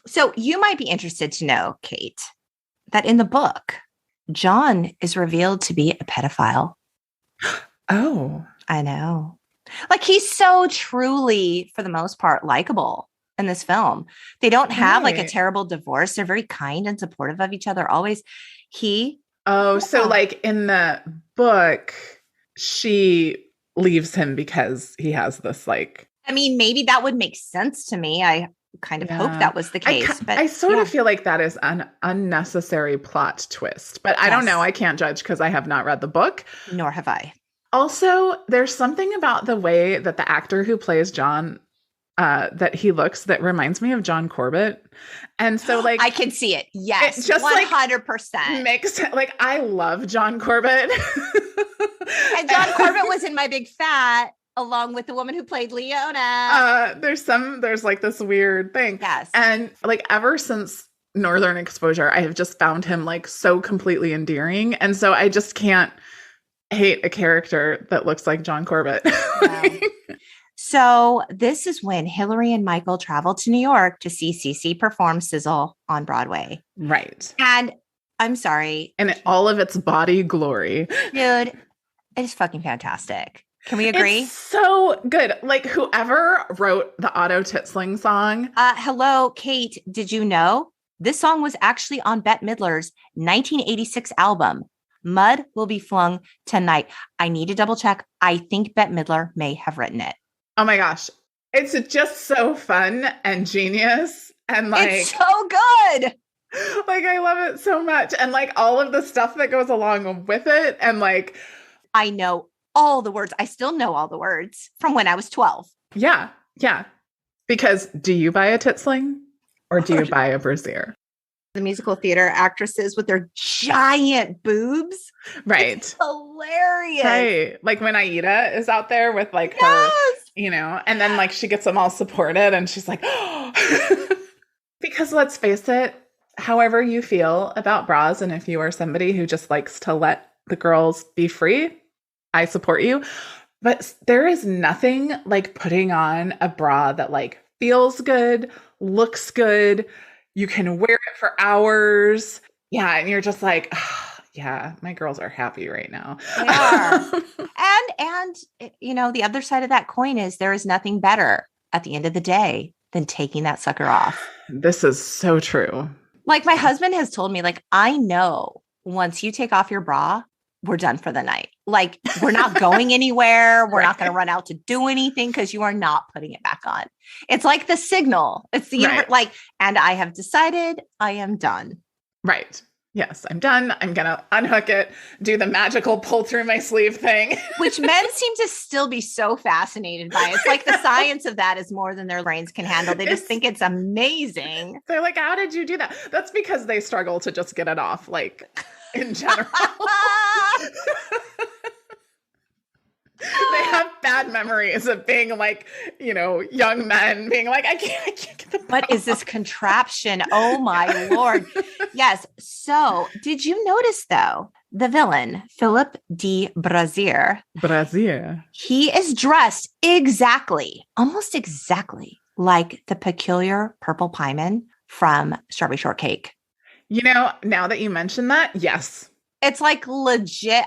So you might be interested to know, Cate, that in the book, John is revealed to be a pedophile. Oh, I know. Like he's so truly, for the most part, likable in this film. They don't have like a terrible divorce. They're very kind and supportive of each other. Always. So like in the book, she leaves him because he has this like. I mean, maybe that would make sense to me. I kind of hope that was the case. But I sort of feel like that is an unnecessary plot twist. But I don't know. I can't judge because I have not read the book. Nor have I. Also, there's something about the way that the actor who plays John, that he looks that reminds me of John Corbett. And so like I can see it. Yes. It just 100%. Like, makes like I love John Corbett. And John Corbett was in My Big Fat along with the woman who played Leona. There's like this weird thing. Yes. And like ever since Northern Exposure, I have just found him like so completely endearing. And so I just can't hate a character that looks like John Corbett. Wow. So this is when Hillary and Michael travel to New York to see Cece perform Sizzle on Broadway. Right. And I'm sorry. And all of its body glory. Dude, it is fucking fantastic. Can we agree? It's so good. Like whoever wrote the Otto Titsling song. Hello, Cate. Did you know this song was actually on Bette Midler's 1986 album, Mud Will Be Flung Tonight? I need to double check. I think Bette Midler may have written it. Oh my gosh. It's just so fun and genius. And like, it's so good. Like, I love it so much. And like all of the stuff that goes along with it. And like, I know all the words. I still know all the words from when I was 12. Yeah. Yeah. Because do you buy a titsling or do you buy a brassiere? The musical theater actresses with their giant boobs. Right. It's hilarious. Right. Like when Aida is out there with like her, you know, and then like she gets them all supported and she's like, oh. Because let's face it, however you feel about bras, and if you are somebody who just likes to let the girls be free, I support you. But there is nothing like putting on a bra that like feels good, looks good. You can wear it for hours. Yeah. And you're just like, oh, yeah, my girls are happy right now. They are. and, you know, the other side of that coin is there is nothing better at the end of the day than taking that sucker off. This is so true. Like my husband has told me, like, I know once you take off your bra, we're done for the night. Like we're not going anywhere. We're not going to run out to do anything because you are not putting it back on. It's like the signal. It's the universe, like, and I have decided I am done. Right. Yes, I'm done. I'm going to unhook it, do the magical pull through my sleeve thing. Which men seem to still be so fascinated by. It's like the science of that is more than their brains can handle. They just think it's amazing. They're like, how did you do that? That's because they struggle to just get it off, like in general. They have bad memories of being like, you know, young men being like, I can't get the bra. What is this contraption? Oh my Lord. Yes. So did you notice though, the villain, Philip de Brazier, he is dressed almost exactly like the peculiar purple pieman from Strawberry Shortcake. You know, now that you mention that, yes. It's like legit.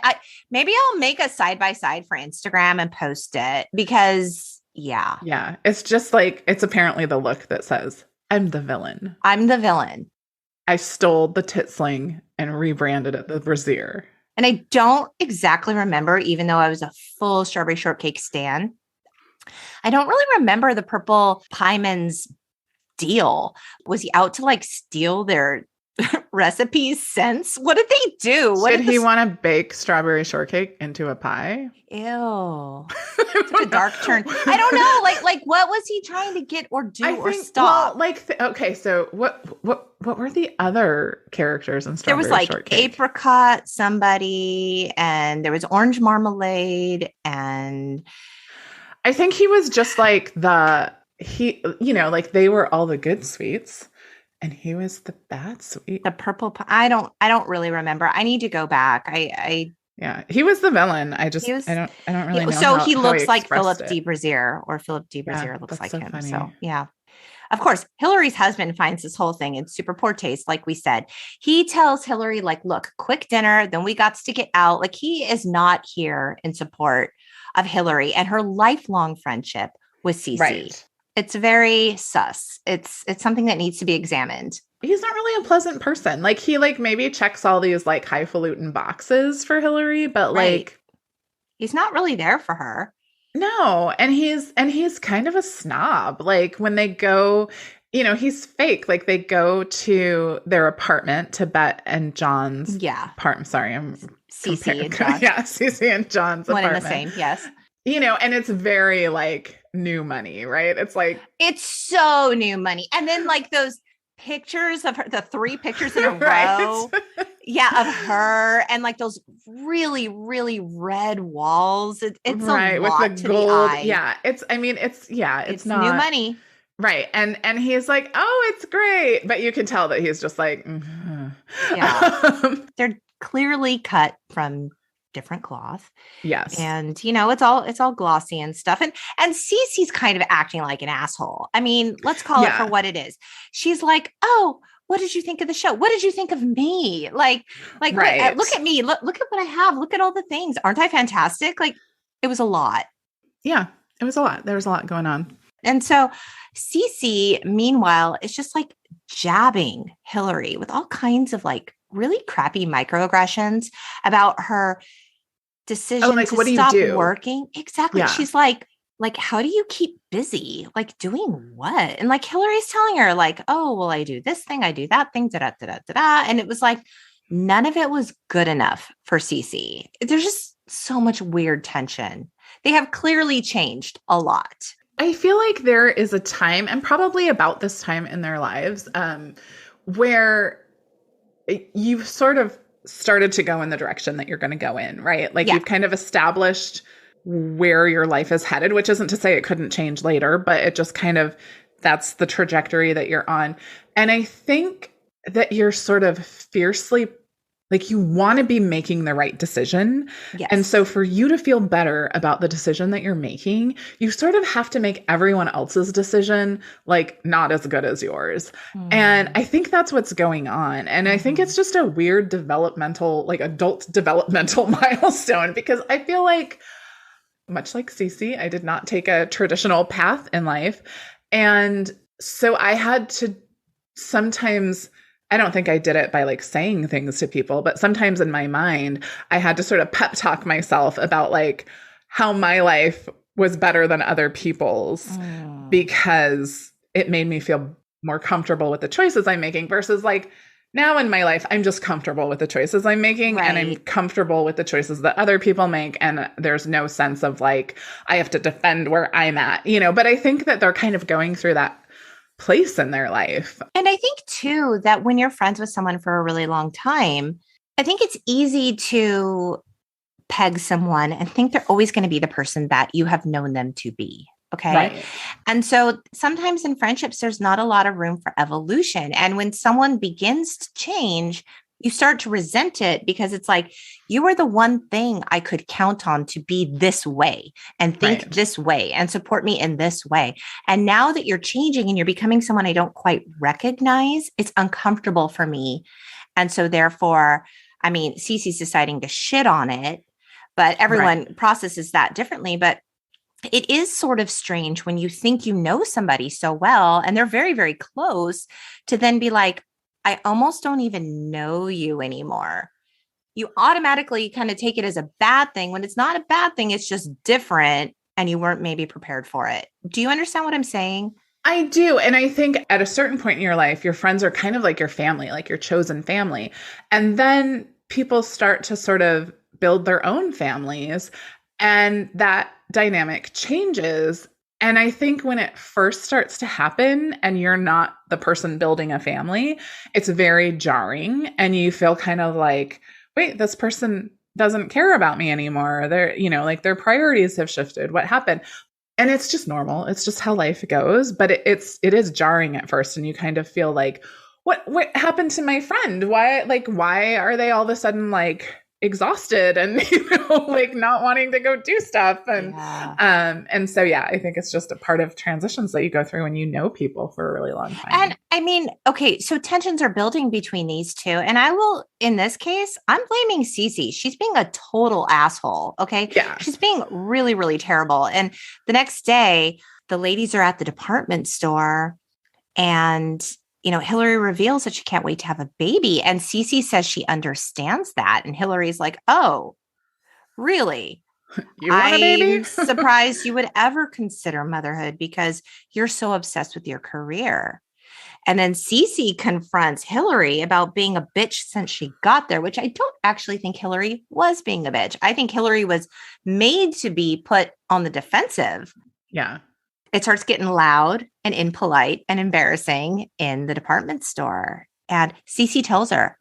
Maybe I'll make a side-by-side for Instagram and post it because, yeah. Yeah. It's just like, it's apparently the look that says, I'm the villain. I'm the villain. I stole the tit sling and rebranded it the Brazier. And I don't exactly remember, even though I was a full Strawberry Shortcake stan, I don't really remember the purple pieman's deal. Was he out to like steal their recipes since? What did they do? Did he want to bake strawberry shortcake into a pie? Ew. Took a dark turn. I don't know. Like what was he trying to get or do or stop? Well, okay, so what were the other characters in Strawberry Shortcake? There was like apricot somebody, and there was orange marmalade, and I think he was just like like they were all the good sweets. And he was the bad sweet. The purple pie. I don't really remember. I need to go back. Yeah, he was the villain. I don't really know. So he looks like Philip de Brazier, or Philip de Brazier looks like him. Funny. So yeah. Of course, Hillary's husband finds this whole thing in super poor taste, like we said. He tells Hillary, like, look, quick dinner, then we got to get out. Like, he is not here in support of Hillary and her lifelong friendship with Cece. Right. It's very sus. It's something that needs to be examined. He's not really a pleasant person. Like, he like maybe checks all these like highfalutin boxes for Hillary, but like he's not really there for her. No, and he's kind of a snob. Like when they go, you know, he's fake. Like they go to their apartment, to Bet and John's apartment. Sorry, I'm Cece and John. Yeah, Cece and John's apartment. One and the same, yes. You know, and it's very like new money, right? It's like it's so new money. And then like those pictures of her, the 3 pictures in a row. Yeah, of her and like those really, really red walls. It's a lot with the gold. The eye. Yeah, it's not new money. Right. And he's like, oh, it's great. But you can tell that he's just like, yeah. They're clearly cut from different cloth. Yes. And you know, it's all glossy and stuff. And Cece's kind of acting like an asshole. I mean, let's call it for what it is. She's like, oh, what did you think of the show? What did you think of me? Like, right. Look at me. Look at what I have. Look at all the things. Aren't I fantastic? Like, it was a lot. Yeah, it was a lot. There was a lot going on. And so Cece, meanwhile, is just like jabbing Hillary with all kinds of like really crappy microaggressions about her decision to stop working. Exactly. Yeah. She's like, how do you keep busy? Like doing what? And like Hillary's telling her like, oh, well, I do this thing. I do that thing. Da-da-da-da-da. And it was like, none of it was good enough for Cece. There's just so much weird tension. They have clearly changed a lot. I feel like there is a time, and probably about this time in their lives, where you've sort of started to go in the direction that you're going to go in, right? Like you've kind of established where your life is headed, which isn't to say it couldn't change later, but it just kind of, that's the trajectory that you're on. And I think that you're sort of fiercely, like you want to be making the right decision. Yes. And so for you to feel better about the decision that you're making, you sort of have to make everyone else's decision like not as good as yours. And I think that's what's going on. And I think it's just a weird developmental, like adult developmental milestone, because I feel like much like Cece, I did not take a traditional path in life. And So I had to sometimes, I don't think I did it by like saying things to people, but sometimes in my mind, I had to sort of pep talk myself about like how my life was better than other people's because it made me feel more comfortable with the choices I'm making versus like now in my life, I'm just comfortable with the choices I'm making and I'm comfortable with the choices that other people make. And there's no sense of like, I have to defend where I'm at, you know, but I think that they're kind of going through that place in their life. And I think too, that when you're friends with someone for a really long time, I think it's easy to peg someone and think they're always going to be the person that you have known them to be. Okay. Right. And so sometimes in friendships, there's not a lot of room for evolution. And when someone begins to change, you start to resent it because it's like, you are the one thing I could count on to be this way and think this way and support me in this way. And now that you're changing and you're becoming someone I don't quite recognize, it's uncomfortable for me. And so therefore, I mean, Cece's deciding to shit on it, but everyone processes that differently. But it is sort of strange when you think you know somebody so well and they're very, very close to then be like, I almost don't even know you anymore. You automatically kind of take it as a bad thing when it's not a bad thing. It's just different and you weren't maybe prepared for it. Do you understand what I'm saying? I do. And I think at a certain point in your life, your friends are kind of like your family, like your chosen family. And then people start to sort of build their own families and that dynamic changes. And I think when it first starts to happen and you're not the person building a family, it's very jarring and you feel kind of like, wait, this person doesn't care about me anymore. They're, you know, like their priorities have shifted. What happened? And it's just normal. It's just how life goes. But it is jarring at first. And you kind of feel like, what happened to my friend? Why are they all of a sudden like exhausted and, you know, like not wanting to go do stuff. And so, yeah, I think it's just a part of transitions that you go through when you know people for a really long time. And I mean, okay, so tensions are building between these two. And I will, in this case, I'm blaming Cece. She's being a total asshole. Okay. Yeah. She's being really, really terrible. And the next day, the ladies are at the department store and you know, Hillary reveals that she can't wait to have a baby. And Cece says she understands that. And Hillary's like, oh, really? You want a baby? I'm surprised you would ever consider motherhood because you're so obsessed with your career. And then Cece confronts Hillary about being a bitch since she got there, which I don't actually think Hillary was being a bitch. I think Hillary was made to be put on the defensive. Yeah. It starts getting loud and impolite and embarrassing in the department store. And Cece tells her,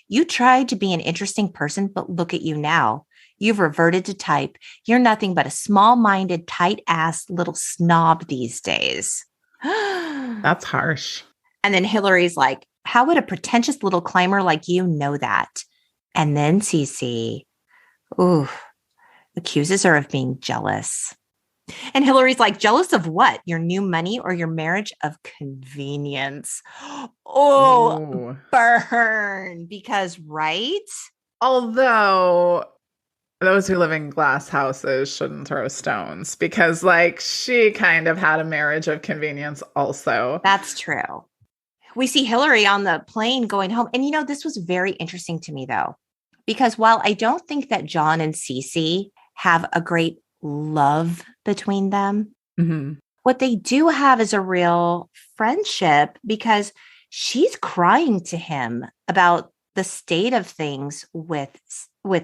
you tried to be an interesting person, but look at you now. You've reverted to type. You're nothing but a small-minded, tight-ass little snob these days. That's harsh. And then Hillary's like, how would a pretentious little climber like you know that? And then Cece, accuses her of being jealous. And Hillary's like, jealous of what? Your new money or your marriage of convenience? Oh, burn. Because, right? Although those who live in glass houses shouldn't throw stones because, like, she kind of had a marriage of convenience also. That's true. We see Hillary on the plane going home. And, you know, this was very interesting to me, though, because while I don't think that John and Cece have a great love between them. Mm-hmm. What they do have is a real friendship because she's crying to him about the state of things with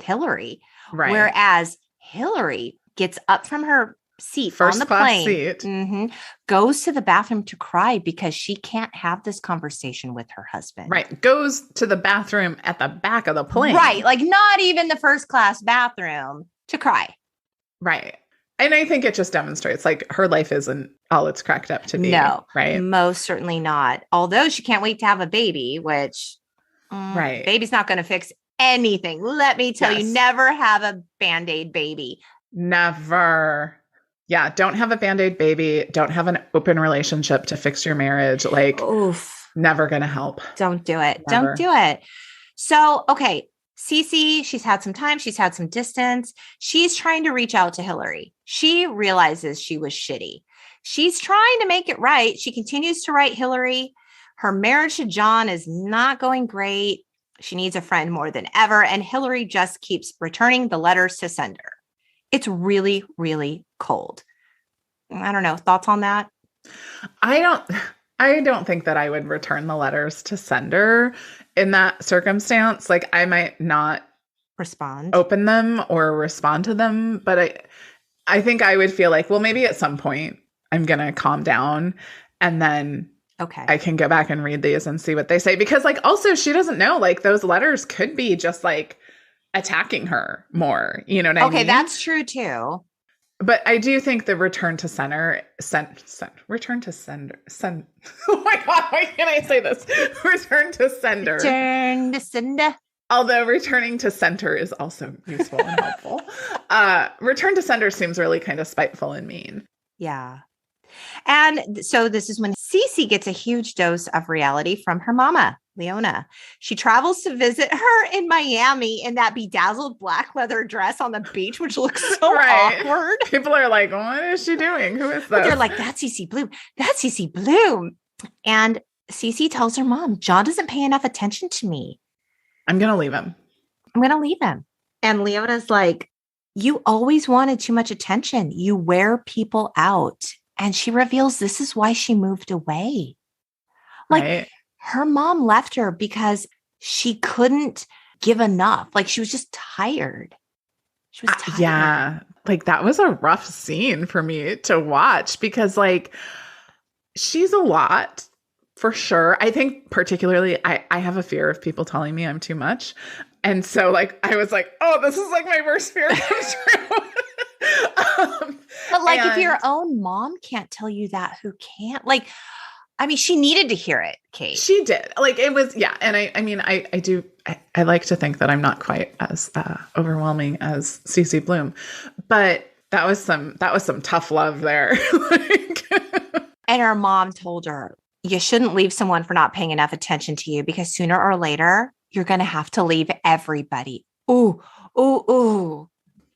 Hillary. Right. Whereas Hillary gets up from her seat First on the class plane, seat. Goes to the bathroom to cry because she can't have this conversation with her husband. Right. Goes to the bathroom at the back of the plane. Right. Like not even the first class bathroom to cry. Right. And I think it just demonstrates like her life isn't all it's cracked up to be. No, right. Most certainly not. Although she can't wait to have a baby, which right. Baby's not going to fix anything. Let me tell you, never have a Band-Aid baby. Never. Yeah. Don't have a Band-Aid baby. Don't have an open relationship to fix your marriage. Like, never going to help. Don't do it. Never. Don't do it. So, okay. Cece, she's had some time. She's had some distance. She's trying to reach out to Hillary. She realizes she was shitty. she's trying to make it right. She continues to write Hillary. Her marriage to John is not going great. She needs a friend more than ever. And Hillary just keeps returning the letters to send her. It's really, really cold. I don't know. Thoughts on that? I don't think that I would return the letters to sender in that circumstance. Like, I might not open them or respond to them, but I think I would feel like, well, maybe at some point I'm going to calm down and then I can go back and read these and see what they say. Because like, also she doesn't know, like those letters could be just like attacking her more. You know what I mean? Okay, that's true too. But I do think the return to sender. Oh my God, why can't I say this? Return to sender. Return to sender. Although returning to center is also useful and helpful. Return to sender seems really kind of spiteful and mean. Yeah. And so this is when Cece gets a huge dose of reality from her mama, Leona. She travels to visit her in Miami in that bedazzled black leather dress on the beach, which looks so awkward. People are like, what is she doing? Who is that? They're like, that's Cece Bloom. That's Cece Bloom. And Cece tells her mom, John doesn't pay enough attention to me. I'm going to leave him. And Leona's like, you always wanted too much attention. You wear people out. And she reveals this is why she moved away. Like her mom left her because she couldn't give enough. Like she was just tired. Yeah. Like that was a rough scene for me to watch because like she's a lot for sure. I think particularly I have a fear of people telling me I'm too much. And so like, I was like, oh, this is like my worst fear comes true. But like, if your own mom can't tell you that, who can't? Like, I mean, she needed to hear it, Cate. She did. Like, it was, yeah. And I mean, I like to think that I'm not quite as overwhelming as Cece Bloom, but that was some tough love there. And her mom told her, you shouldn't leave someone for not paying enough attention to you because sooner or later, you're going to have to leave everybody. Ooh.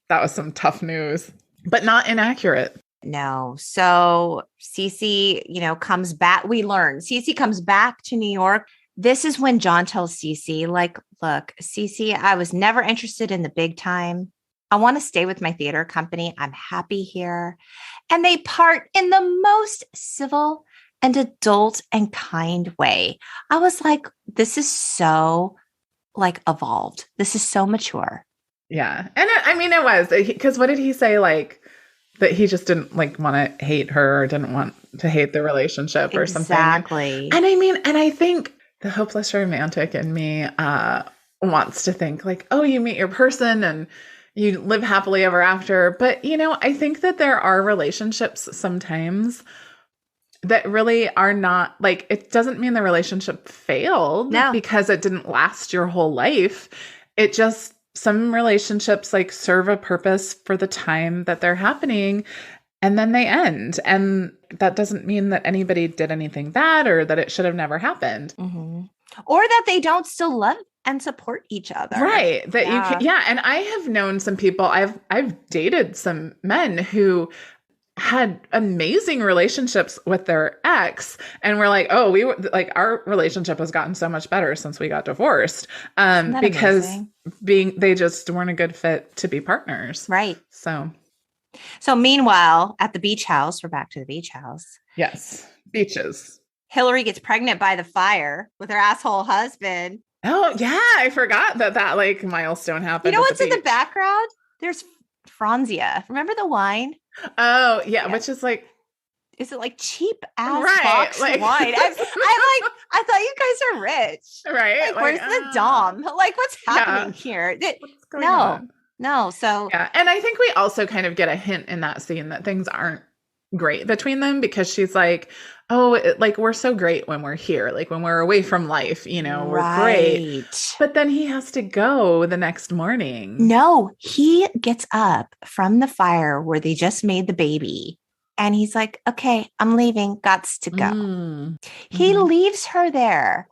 That was some tough news, but not inaccurate. No. So Cece, comes back. We learn Cece comes back to New York. This is when John tells Cece, like, look, Cece, I was never interested in the big time. I want to stay with my theater company. I'm happy here. And they part in the most civil and adult and kind way. I was like, this is so like evolved. This is so mature. Yeah. And it was because what did he say? Like that he just didn't like want to hate her or didn't want to hate the relationship or something. Exactly. And I think the hopeless romantic in me wants to think like, oh, you meet your person and you live happily ever after. But, I think that there are relationships sometimes that really are not like, it doesn't mean the relationship failed because it didn't last your whole life. It just, some relationships like serve a purpose for the time that they're happening and then they end. And that doesn't mean that anybody did anything bad or that it should have never happened. Mm-hmm. Or that they don't still love and support each other. Right. That you can, and I have known some people, I've dated some men who had amazing relationships with their ex and we're like, oh, we were like, our relationship has gotten so much better since we got divorced. Because they just weren't a good fit to be partners. Right. So meanwhile, at the beach house, we're back to the beach house. Yes. Beaches. Hillary gets pregnant by the fire with her asshole husband. Oh yeah. I forgot that like milestone happened. You know what's in the background? There's Franzia. Remember the wine? Oh yeah. Which is like, is it like cheap ass boxed wine? I thought you guys are rich. Right. Like, where's the Dom? Like, what's happening here? No. So yeah. And I think we also kind of get a hint in that scene that things aren't great between them because she's like, oh, like we're so great when we're here. Like when we're away from life, we're great. But then he has to go the next morning. No, he gets up from the fire where they just made the baby. And he's like, okay, I'm leaving. Gots to go. He leaves her there.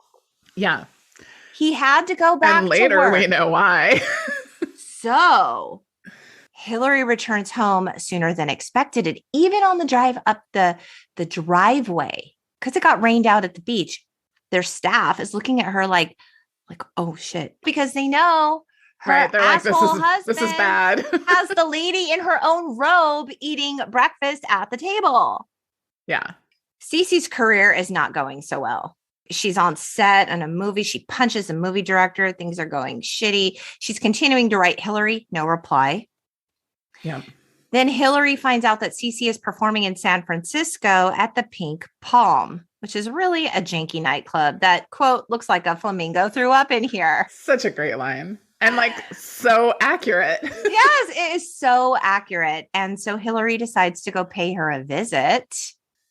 Yeah. He had to go back and later to work. We know why. So Hillary returns home sooner than expected. And even on the drive up the driveway, because it got rained out at the beach, their staff is looking at her like, oh shit, because they know her They're asshole like, this is bad. has the lady in her own robe eating breakfast at the table. Yeah. Cece's career is not going so well. She's on set on a movie. She punches a movie director. Things are going shitty. She's continuing to write Hillary. No reply. Yeah. Then Hillary finds out that Cece is performing in San Francisco at the Pink Palm, which is really a janky nightclub that, quote, looks like a flamingo threw up in here. Such a great line. And so accurate. Yes, it is so accurate. And so Hillary decides to go pay her a visit.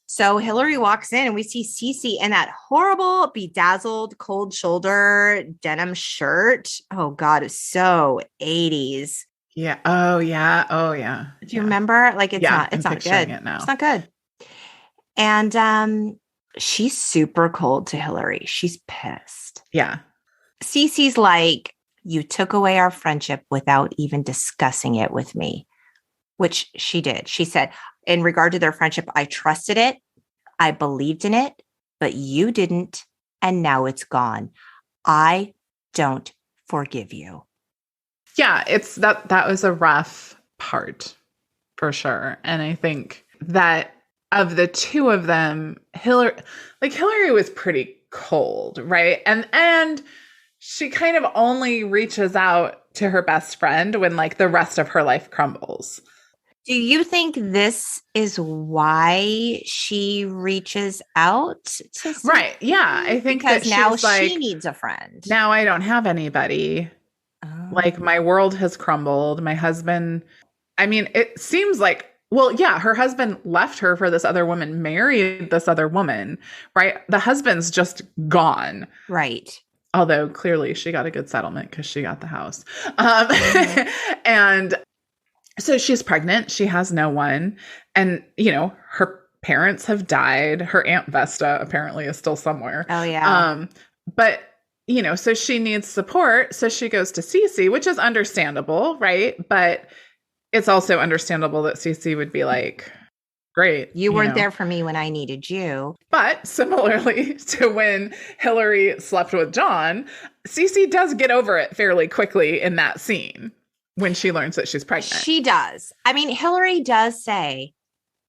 So Hillary walks in and we see Cece in that horrible, bedazzled, cold shoulder denim shirt. Oh God, it's so 80s. Yeah. Oh yeah. Oh yeah. Do you remember? It's not good. It now. It's not good. And she's super cold to Hillary. She's pissed. Yeah. Cece's like, you took away our friendship without even discussing it with me, which she did. She said, in regard to their friendship, I trusted it. I believed in it, but you didn't. And now it's gone. I don't forgive you. Yeah, it's that was a rough part for sure. And I think that of the two of them, Hillary was pretty cold, right? And she kind of only reaches out to her best friend when the rest of her life crumbles. Do you think this is why she reaches out to someone? Right. Yeah. I think because that now she needs a friend. Now I don't have anybody. Oh. My world has crumbled. My husband, it seems her husband left her for this other woman, married this other woman, right? The husband's just gone. Right. Although clearly she got a good settlement because she got the house. And so she's pregnant. She has no one. And, her parents have died. Her Aunt Vesta apparently is still somewhere. Oh, yeah. But, so she needs support. So she goes to Cece, which is understandable, right? But it's also understandable that Cece would be like, great. You weren't there for me when I needed you. But similarly to when Hillary slept with John, Cece does get over it fairly quickly in that scene when she learns that she's pregnant. She does. Hillary does say,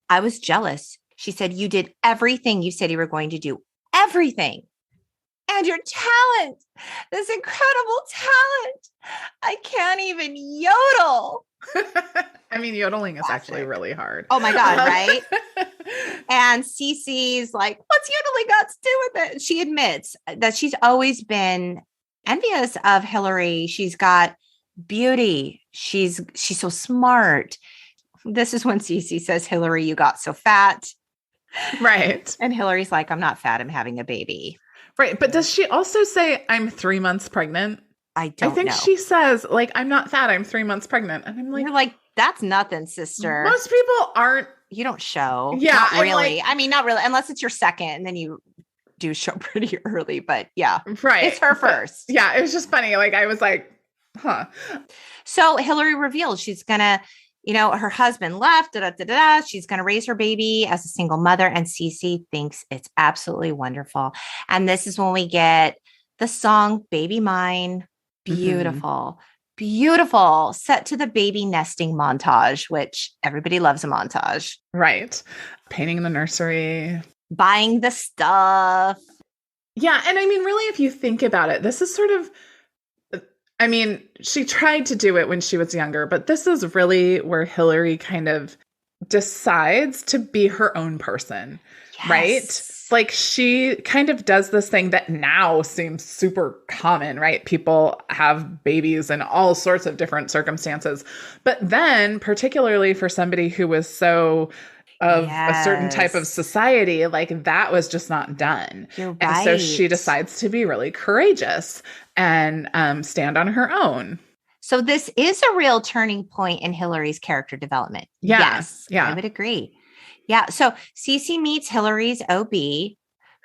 I was jealous. She said, you did everything you said you were going to do. Everything. And your talent, this incredible talent. I can't even yodel. Yodeling is actually really hard. Oh my God, right? And Cece's like, what's yodeling got to do with it? She admits that she's always been envious of Hillary. She's got beauty. She's so smart. This is when Cece says, Hillary, you got so fat. Right. And Hillary's like, I'm not fat. I'm having a baby. Right. But does she also say, I'm 3 months pregnant? I think know. She says, I'm not fat. I'm 3 months pregnant. And I'm like, you're like, that's nothing, sister. Most people aren't. You don't show. Yeah. Not really. Not really. Unless it's your second and then you do show pretty early. But yeah. Right. It's her first. Yeah. It was just funny. I was like, huh. So Hillary reveals she's going to, her husband left, she's going to raise her baby as a single mother. And Cece thinks it's absolutely wonderful. And this is when we get the song Baby Mine. Beautiful, beautiful, set to the baby nesting montage, which everybody loves a montage. Right. Painting the nursery. Buying the stuff. Yeah. And really, if you think about it, this is sort of, she tried to do it when she was younger, but this is really where Hillary kind of decides to be her own person, yes. Right? She kind of does this thing that now seems super common, right? People have babies in all sorts of different circumstances. But then, particularly for somebody who was so of a certain type of society, that was just not done. You're right. And so she decides to be really courageous and stand on her own. So this is a real turning point in Hillary's character development. Yeah. Yes, yeah. I would agree. Yeah. So Cece meets Hillary's OB,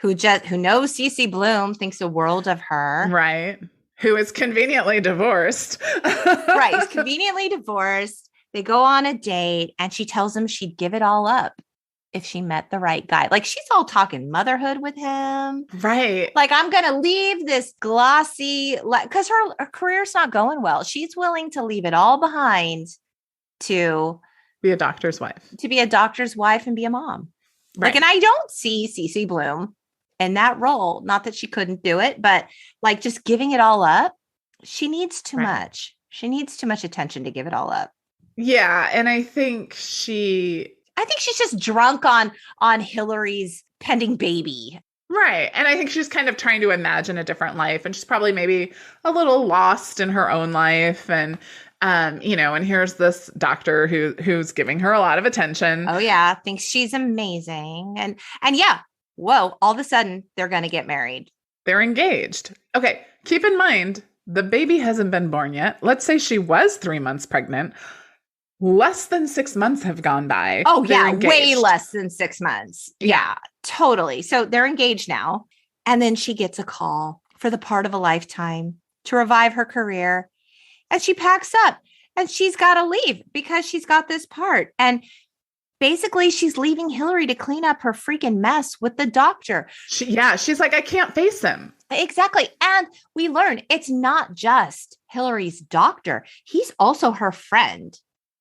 who knows Cece Bloom, thinks the world of her. Right. Who is conveniently divorced. Right. He's conveniently divorced. They go on a date and she tells him she'd give it all up if she met the right guy. Like she's all talking motherhood with him. Right. Like, I'm going to leave this glossy, because her career's not going well. She's willing to leave it all behind to be a doctor's wife, and be a mom. Right. Like, and I don't see Cece Bloom in that role. Not that she couldn't do it, but like just giving it all up. She needs too much. She needs too much attention to give it all up. Yeah. And I think she's just drunk on Hillary's pending baby. Right. And I think she's kind of trying to imagine a different life. And she's probably maybe a little lost in her own life. And, and here's this doctor who's giving her a lot of attention. Oh, yeah. Thinks she's amazing. And yeah. Whoa. All of a sudden, they're going to get married. They're engaged. Okay. Keep in mind, the baby hasn't been born yet. Let's say she was 3 months pregnant. Less than 6 months have gone by. Oh, yeah. Way less than 6 months. Yeah, totally. So they're engaged now. And then she gets a call for the part of a lifetime to revive her career. And she packs up and she's got to leave because she's got this part. And basically, she's leaving Hillary to clean up her freaking mess with the doctor. She's like, I can't face him. Exactly. And we learn it's not just Hillary's doctor. He's also her friend.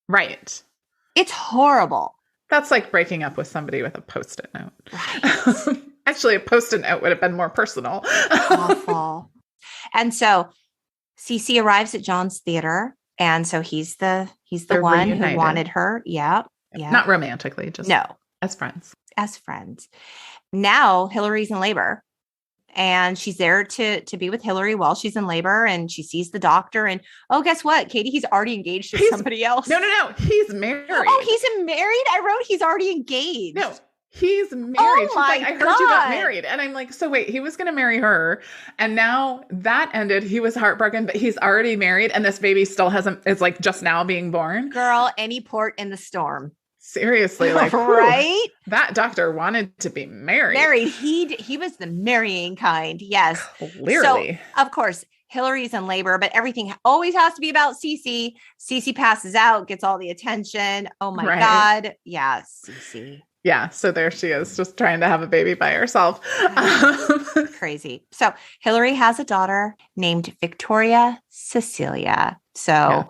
Right. It's horrible. That's like breaking up with somebody with a Post-it note. Right. Actually, a Post-it note would have been more personal. Awful. And so Cece arrives at John's theater. And so he's the one reunited. Who wanted her. Yeah. Yeah. Not romantically, just as friends. As friends. Now Hillary's in labor. And she's there to be with Hillary while she's in labor, and she sees the doctor. And guess what, Katie? He's already engaged to somebody else. No. He's married. Oh, he's married? I wrote he's already engaged. No, he's married. Oh, she's like, I heard you got married. And I'm like, so wait, he was going to marry her. And now that ended. He was heartbroken, but he's already married. And this baby still it's like just now being born. Girl, any port in the storm. Seriously, like, right? That doctor wanted to be married. He was the marrying kind. Yes. Clearly. So, of course, Hillary's in labor, but everything always has to be about Cece. Cece passes out, gets all the attention. Oh my God. Yeah, Cece. Yeah. So there she is, just trying to have a baby by herself. Crazy. So Hillary has a daughter named Victoria Cecilia. So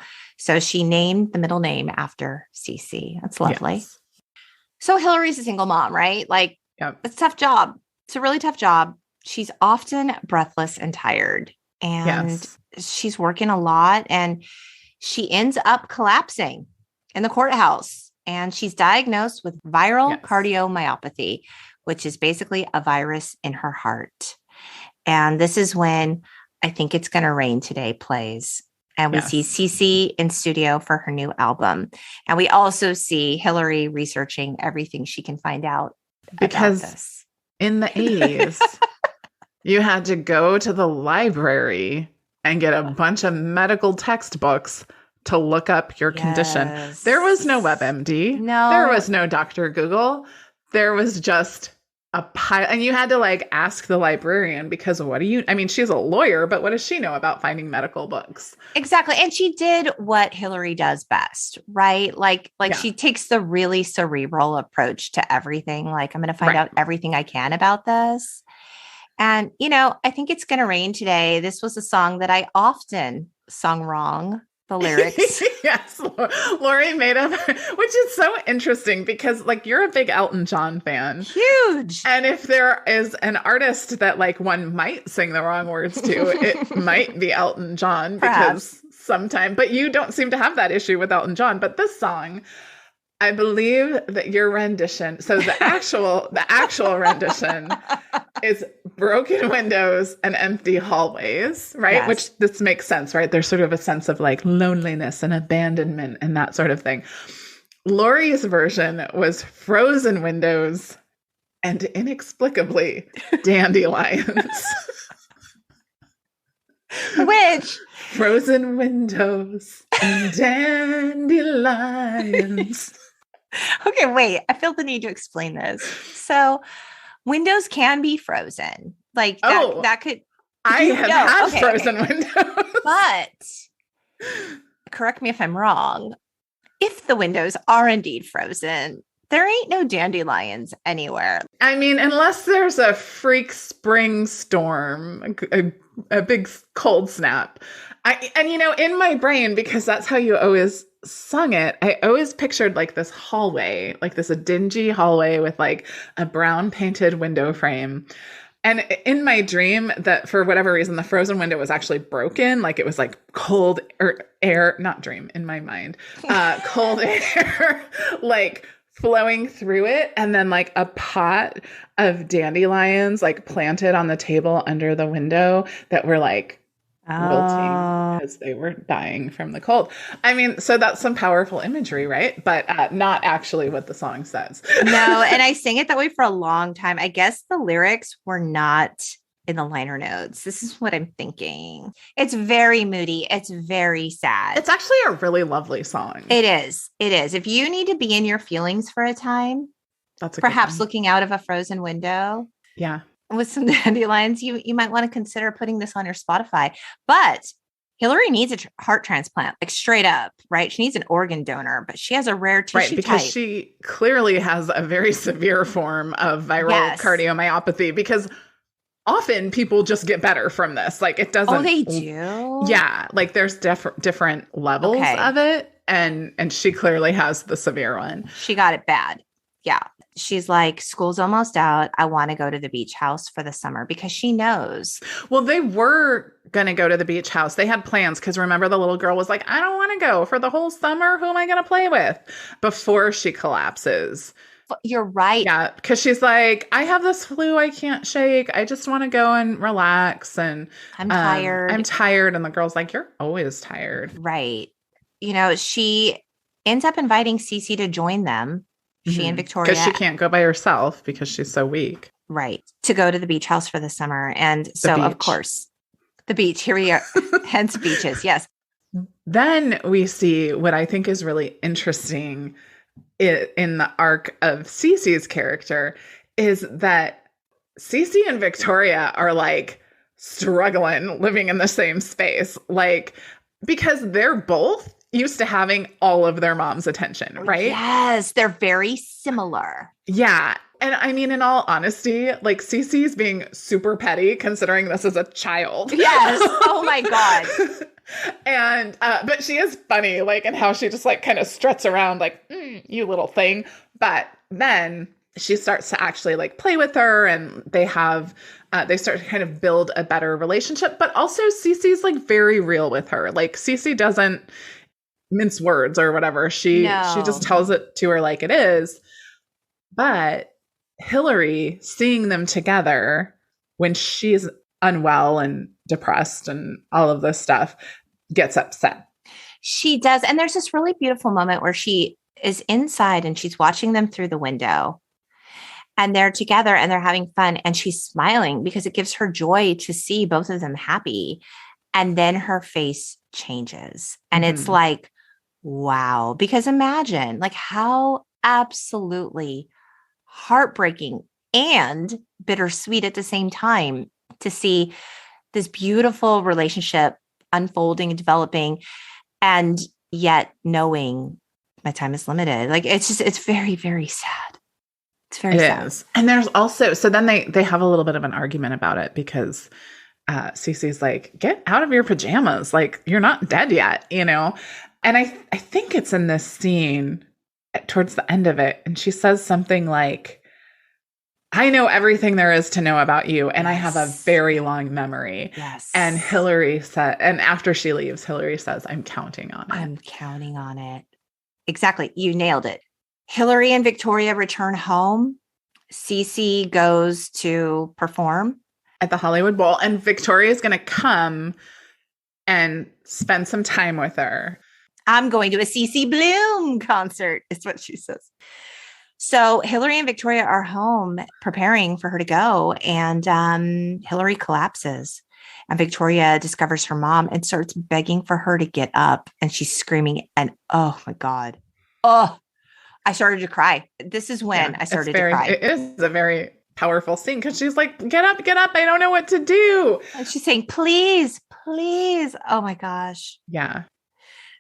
she named the middle name after Cece. That's lovely. Yes. So Hillary's a single mom, right? Like, It's a tough job. It's a really tough job. She's often breathless and tired. And she's working a lot. And she ends up collapsing in the courthouse. And she's diagnosed with viral cardiomyopathy, which is basically a virus in her heart. And this is when I Think It's Gonna Rain Today plays. And we see Cece in studio for her new album. And we also see Hillary researching everything she can find out because about this. In the 80s, you had to go to the library and get a bunch of medical textbooks to look up your condition. There was no WebMD. No. There was no Dr. Google. There was just a pile. And you had to like ask the librarian because she's a lawyer, but what does she know about finding medical books? Exactly. And she did what Hillary does best, right? Like she takes the really cerebral approach to everything. Like, I'm going to find out everything I can about this. And, I Think It's Gonna Rain Today. This was a song that I often sung wrong. The lyrics. Yes. Lori made up, which is so interesting because like you're a big Elton John fan. Huge. And if there is an artist that like one might sing the wrong words to, it might be Elton John. Perhaps. Because sometimes, but you don't seem to have that issue with Elton John. But this song, I believe that your rendition, so the actual rendition is broken windows and empty hallways, right? Yes. Which this makes sense, right? There's sort of a sense of like loneliness and abandonment and that sort of thing. Lori's version was frozen windows and inexplicably dandelions. Which? Frozen windows and dandelions. Okay, wait. I feel the need to explain this. So windows can be frozen. Like that could. I have had frozen windows. But correct me if I'm wrong. if the windows are indeed frozen, there ain't no dandelions anywhere. I mean, unless there's a freak spring storm, a big cold snap. And in my brain, because that's how you always sung it, I always pictured like this hallway, like this dingy hallway with like a brown painted window frame. And in my dream, that for whatever reason, the frozen window was actually broken. Like it was like cold air, not dream in my mind, cold air, like flowing through it. And then like a pot of dandelions, like planted on the table under the window that were like wilting because they were dying from the cold. I mean, so that's some powerful imagery, right? But not actually what the song says. No, and I sang it that way for a long time. I guess the lyrics were not in the liner notes. This is what I'm thinking. It's very moody. It's very sad. It's actually a really lovely song. It is. It is. If you need to be in your feelings for a time, that's perhaps looking out of a frozen window. Yeah. With some dandelions, you might want to consider putting this on your Spotify. But Hillary needs a heart transplant, like straight up, right? She needs an organ donor, but she has a rare tissue right, because type. she clearly has a very severe form of viral cardiomyopathy, because often people just get better from this. Like it doesn't. Oh, they do? Yeah. Like there's different levels of it. And she clearly has the severe one. She got it bad. Yeah. She's like, school's almost out. I want to go to the beach house for the summer, because she knows. Well, they were going to go to the beach house. They had plans, because remember the little girl was like, I don't want to go for the whole summer. Who am I going to play with? Before she collapses. You're right. Yeah, because she's like, I have this flu I can't shake. I just want to go and relax. And I'm tired. I'm tired. And the girl's like, you're always tired. Right. She ends up inviting Cece to join them. She and Victoria. Because she can't go by herself because she's so weak. Right. To go to the beach house for the summer. And so, of course, the beach. Here we are. Hence beaches. Yes. Then we see what I think is really interesting in the arc of Cece's character is that Cece and Victoria are like struggling living in the same space. Like, because they're both used to having all of their mom's attention, right? Yes, they're very similar. Yeah. And I mean, in all honesty, like Cece's being super petty considering this is a child. Yes. Oh my God. And, but she is funny, like, and how she just like kind of struts around like, you little thing. But then she starts to actually like play with her, and they start to kind of build a better relationship. But also Cece's like very real with her. Like Cece doesn't mince words or whatever. She just tells it to her like it is. But Hillary, seeing them together when she's unwell and depressed and all of this stuff, gets upset. She does. And there's this really beautiful moment where she is inside and she's watching them through the window, and they're together and they're having fun, and she's smiling because it gives her joy to see both of them happy. And then her face changes, and it's like, wow. Because imagine like how absolutely heartbreaking and bittersweet at the same time to see this beautiful relationship unfolding and developing, and yet knowing my time is limited. Like it's very, very sad. It's very sad. Is. And there's also, so then they have a little bit of an argument about it, because Cece's like, get out of your pajamas. Like, you're not dead yet, And I think it's in this scene towards the end of it. And she says something like, I know everything there is to know about you, and I have a very long memory. Yes. And Hillary said, and after she leaves, Hillary says, I'm counting on it. I'm counting on it. Exactly. You nailed it. Hillary and Victoria return home. Cece goes to perform at the Hollywood Bowl, and Victoria is going to come and spend some time with her. I'm going to a Cece Bloom concert, is what she says. So Hillary and Victoria are home preparing for her to go, and Hillary collapses, and Victoria discovers her mom and starts begging for her to get up, and she's screaming, and oh my God. Oh, I started to cry. This is when I started to cry. It is a very powerful scene, because she's like, get up. I don't know what to do. And she's saying, please, please. Oh my gosh. Yeah.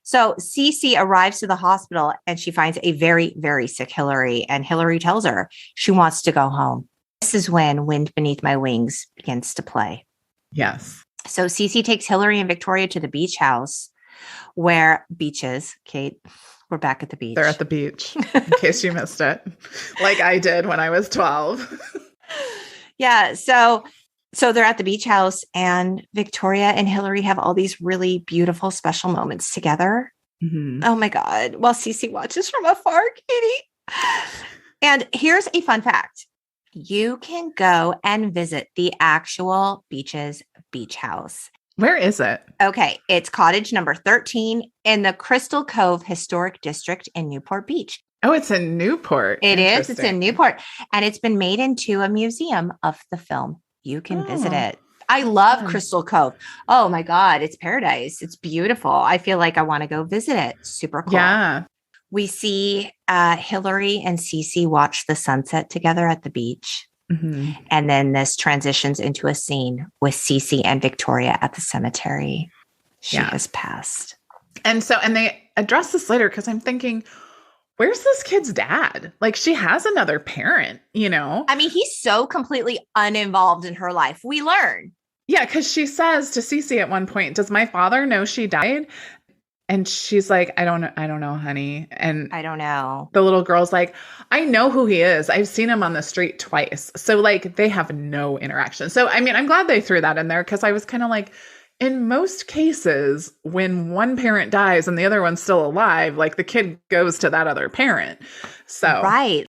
So Cece arrives to the hospital and she finds a very, very sick Hillary. And Hillary tells her she wants to go home. This is when Wind Beneath My Wings begins to play. Yes. So Cece takes Hillary and Victoria to the beach house where beaches, Kate, we're back at the beach. They're at the beach, in case you missed it, like I did when I was 12. Yeah. So they're at the beach house and Victoria and Hillary have all these really beautiful, special moments together. Mm-hmm. Oh my God. While Cece watches from afar, Katie. And here's a fun fact. You can go and visit the actual beach's beach house. Where is it? Okay. It's cottage number 13 in the Crystal Cove Historic District in Newport Beach. Oh, it's in Newport. It is. It's in Newport. And it's been made into a museum of the film. You can visit it. I love Crystal Cove. Oh my God. It's paradise. It's beautiful. I feel like I want to go visit it. Super cool. Yeah. We see Hillary and Cece watch the sunset together at the beach. Mm-hmm. And then this transitions into a scene with Cece and Victoria at the cemetery. She has passed. And they address this later because I'm thinking, where's this kid's dad? Like, she has another parent, you know? I mean, he's so completely uninvolved in her life. We learn. Yeah, because she says to Cece at one point, does my father know she died? And she's like, I don't know, honey. And I don't know. The little girl's like, I know who he is. I've seen him on the street twice. So like they have no interaction. So, I mean, I'm glad they threw that in there because I was kind of like, in most cases, when one parent dies and the other one's still alive, like the kid goes to that other parent. So, right.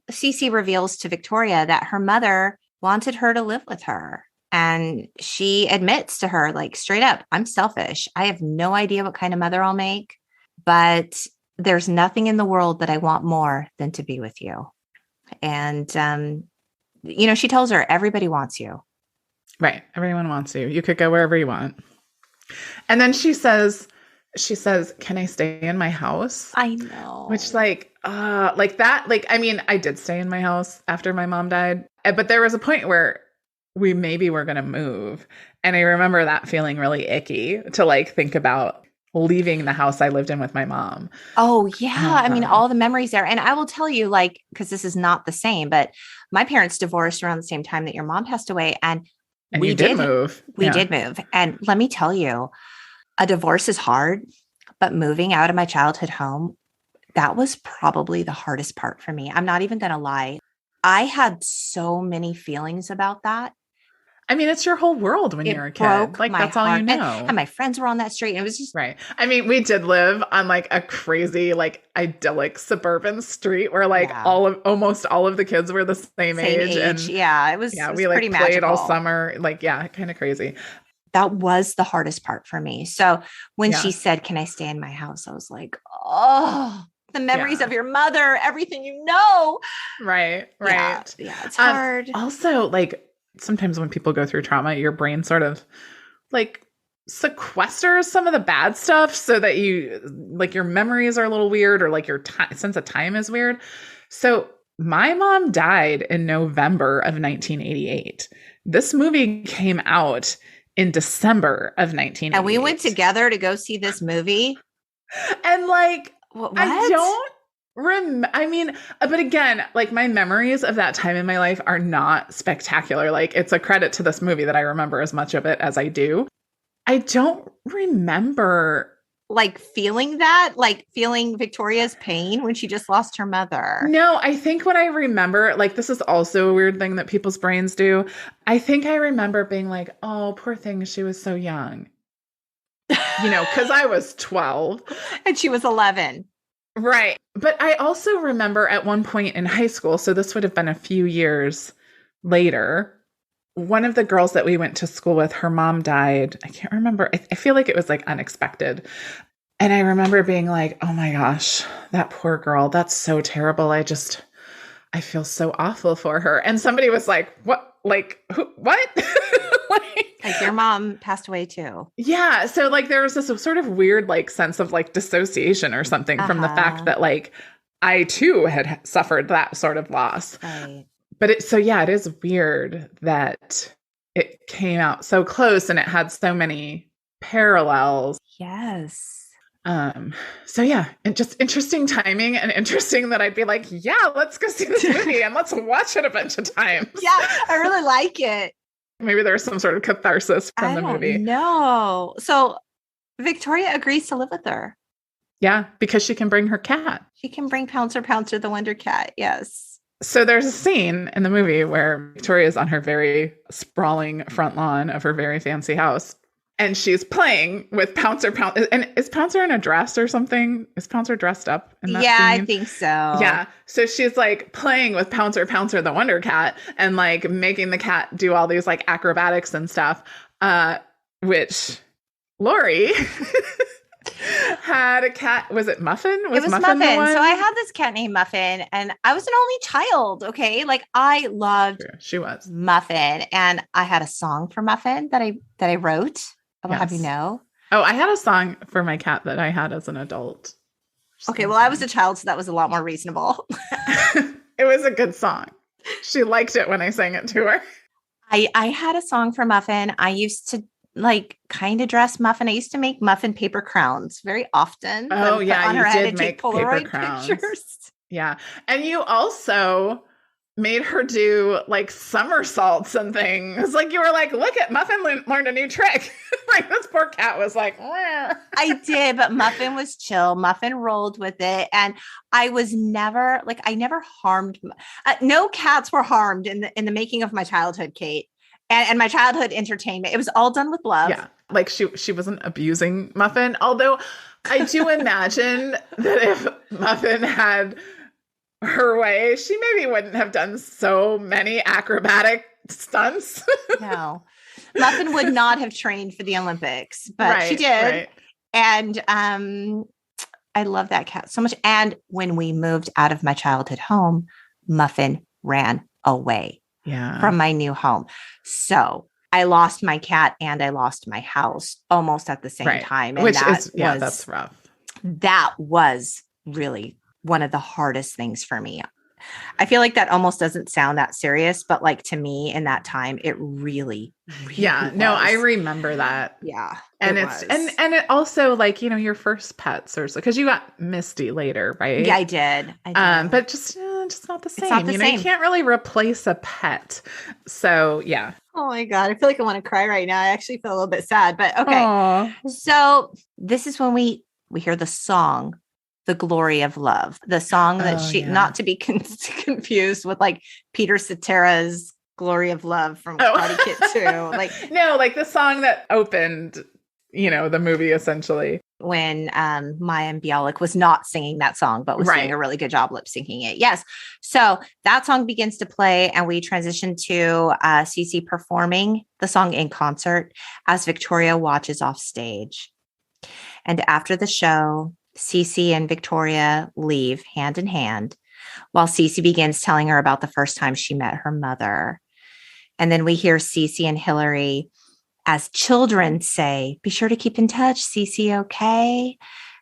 Cece reveals to Victoria that her mother wanted her to live with her. And she admits to her, like, straight up, I'm selfish. I have no idea what kind of mother I'll make, but there's nothing in the world that I want more than to be with you. And, she tells her, everybody wants you. Right. Everyone wants you. You could go wherever you want. And then she says, can I stay in my house? I know. Which like that, like, I mean, I did stay in my house after my mom died, but there was a point where we maybe were going to move. And I remember that feeling really icky to like think about leaving the house I lived in with my mom. Oh yeah. I mean, all the memories there. And I will tell you, like, because this is not the same, but my parents divorced around the same time that your mom passed away. And we did move. We did move. And let me tell you, a divorce is hard, but moving out of my childhood home, that was probably the hardest part for me. I'm not even going to lie. I had so many feelings about that. I mean, it's your whole world when you're a kid. Like, that's all you know. And my friends were on that street. And it was just right. I mean, we did live on like a crazy, like idyllic suburban street where like almost all of the kids were the same age. And yeah, it was we like pretty played magical. all summer. Like, yeah, kind of crazy. That was the hardest part for me. So when she said, can I stay in my house? I was like, oh, the memories of your mother, everything you know. Right. Yeah, it's hard. Also, like, sometimes when people go through trauma, your brain sort of like sequesters some of the bad stuff so that you like your memories are a little weird or like your sense of time is weird. So my mom died in November of 1988. This movie came out in December of 1988. And we went together to go see this movie. And like, what? I don't I mean, but again, like my memories of that time in my life are not spectacular. Like it's a credit to this movie that I remember as much of it as I do. I don't remember like feeling that, like feeling Victoria's pain when she just lost her mother. No, I think what I remember, like this is also a weird thing that people's brains do. I think I remember being like, oh, poor thing. She was so young, because I was 12 and she was 11. Right. But I also remember at one point in high school, so this would have been a few years later, one of the girls that we went to school with, her mom died. I can't remember. I feel like it was like unexpected. And I remember being like, oh my gosh, that poor girl. That's so terrible. I feel so awful for her. And somebody was like, what? Like, who, what? Like your mom passed away too. Yeah. So like there was this sort of weird like sense of like dissociation or something from the fact that like I too had suffered that sort of loss. Right. But it is weird that it came out so close and it had so many parallels. Yes. So yeah, and just interesting timing and interesting that I'd be like, yeah, let's go see this movie and let's watch it a bunch of times. Yeah, I really like it. Maybe there's some sort of catharsis from the movie. No. So Victoria agrees to live with her. Yeah, because she can bring her cat. She can bring Pouncer Pouncer, the Wonder Cat. Yes. So there's a scene in the movie where Victoria is on her very sprawling front lawn of her very fancy house. And she's playing with Pouncer Pouncer. And is Pouncer in a dress or something? Is Pouncer dressed up in that scene? I think so. Yeah. So she's like playing with Pouncer Pouncer, the Wonder Cat, and like making the cat do all these like acrobatics and stuff, which Lori had a cat. Was it Muffin? It was Muffin. So I had this cat named Muffin, and I was an only child. Okay. Like I loved she was Muffin, and I had a song for Muffin that I wrote. I will have you know. Oh, I had a song for my cat that I had as an adult. Okay, well, I was a child, so that was a lot more reasonable. It was a good song. She liked it when I sang it to her. I had a song for Muffin. I used to like kind of dress Muffin. I used to make Muffin paper crowns very often. Oh yeah, you did make Polaroid paper crowns. Pictures. Yeah, and you also made her do like somersaults and things. Like you were like, look at Muffin learned a new trick. Like this poor cat was like, wah. I did, but Muffin was chill. Muffin rolled with it. And I was never like, I never harmed. No cats were harmed in the making of my childhood, Cate, and my childhood entertainment. It was all done with love. Yeah. Like she wasn't abusing Muffin. Although I do imagine that if Muffin had her way, she maybe wouldn't have done so many acrobatic stunts. No, Muffin would not have trained for the Olympics, but she did. Right. And I love that cat so much. And when we moved out of my childhood home, Muffin ran away from my new home. So I lost my cat and I lost my house almost at the same time. And that's rough. That was really one of the hardest things for me. I feel like that almost doesn't sound that serious, but like to me in that time, it really was. No, I remember that. Yeah. And and it also like, you know, your first pets or so, because you got Misty later, right? Yeah, I did. But just not the same. It's not the same. You can't really replace a pet. So yeah. Oh my God. I feel like I want to cry right now. I actually feel a little bit sad, but okay. Aww. So this is when we hear the song, The Glory of Love, the song that not to be confused with like Peter Cetera's Glory of Love from Karate Kid 2. Like, no, like the song that opened, you know, the movie essentially. When Maya Bialik was not singing that song, but was doing a really good job lip syncing it. Yes. So that song begins to play and we transition to Cece performing the song in concert as Victoria watches off stage. And after the show, Cece and Victoria leave hand in hand while Cece begins telling her about the first time she met her mother. And then we hear Cece and Hillary, as children, say, "Be sure to keep in touch, Cece, okay?"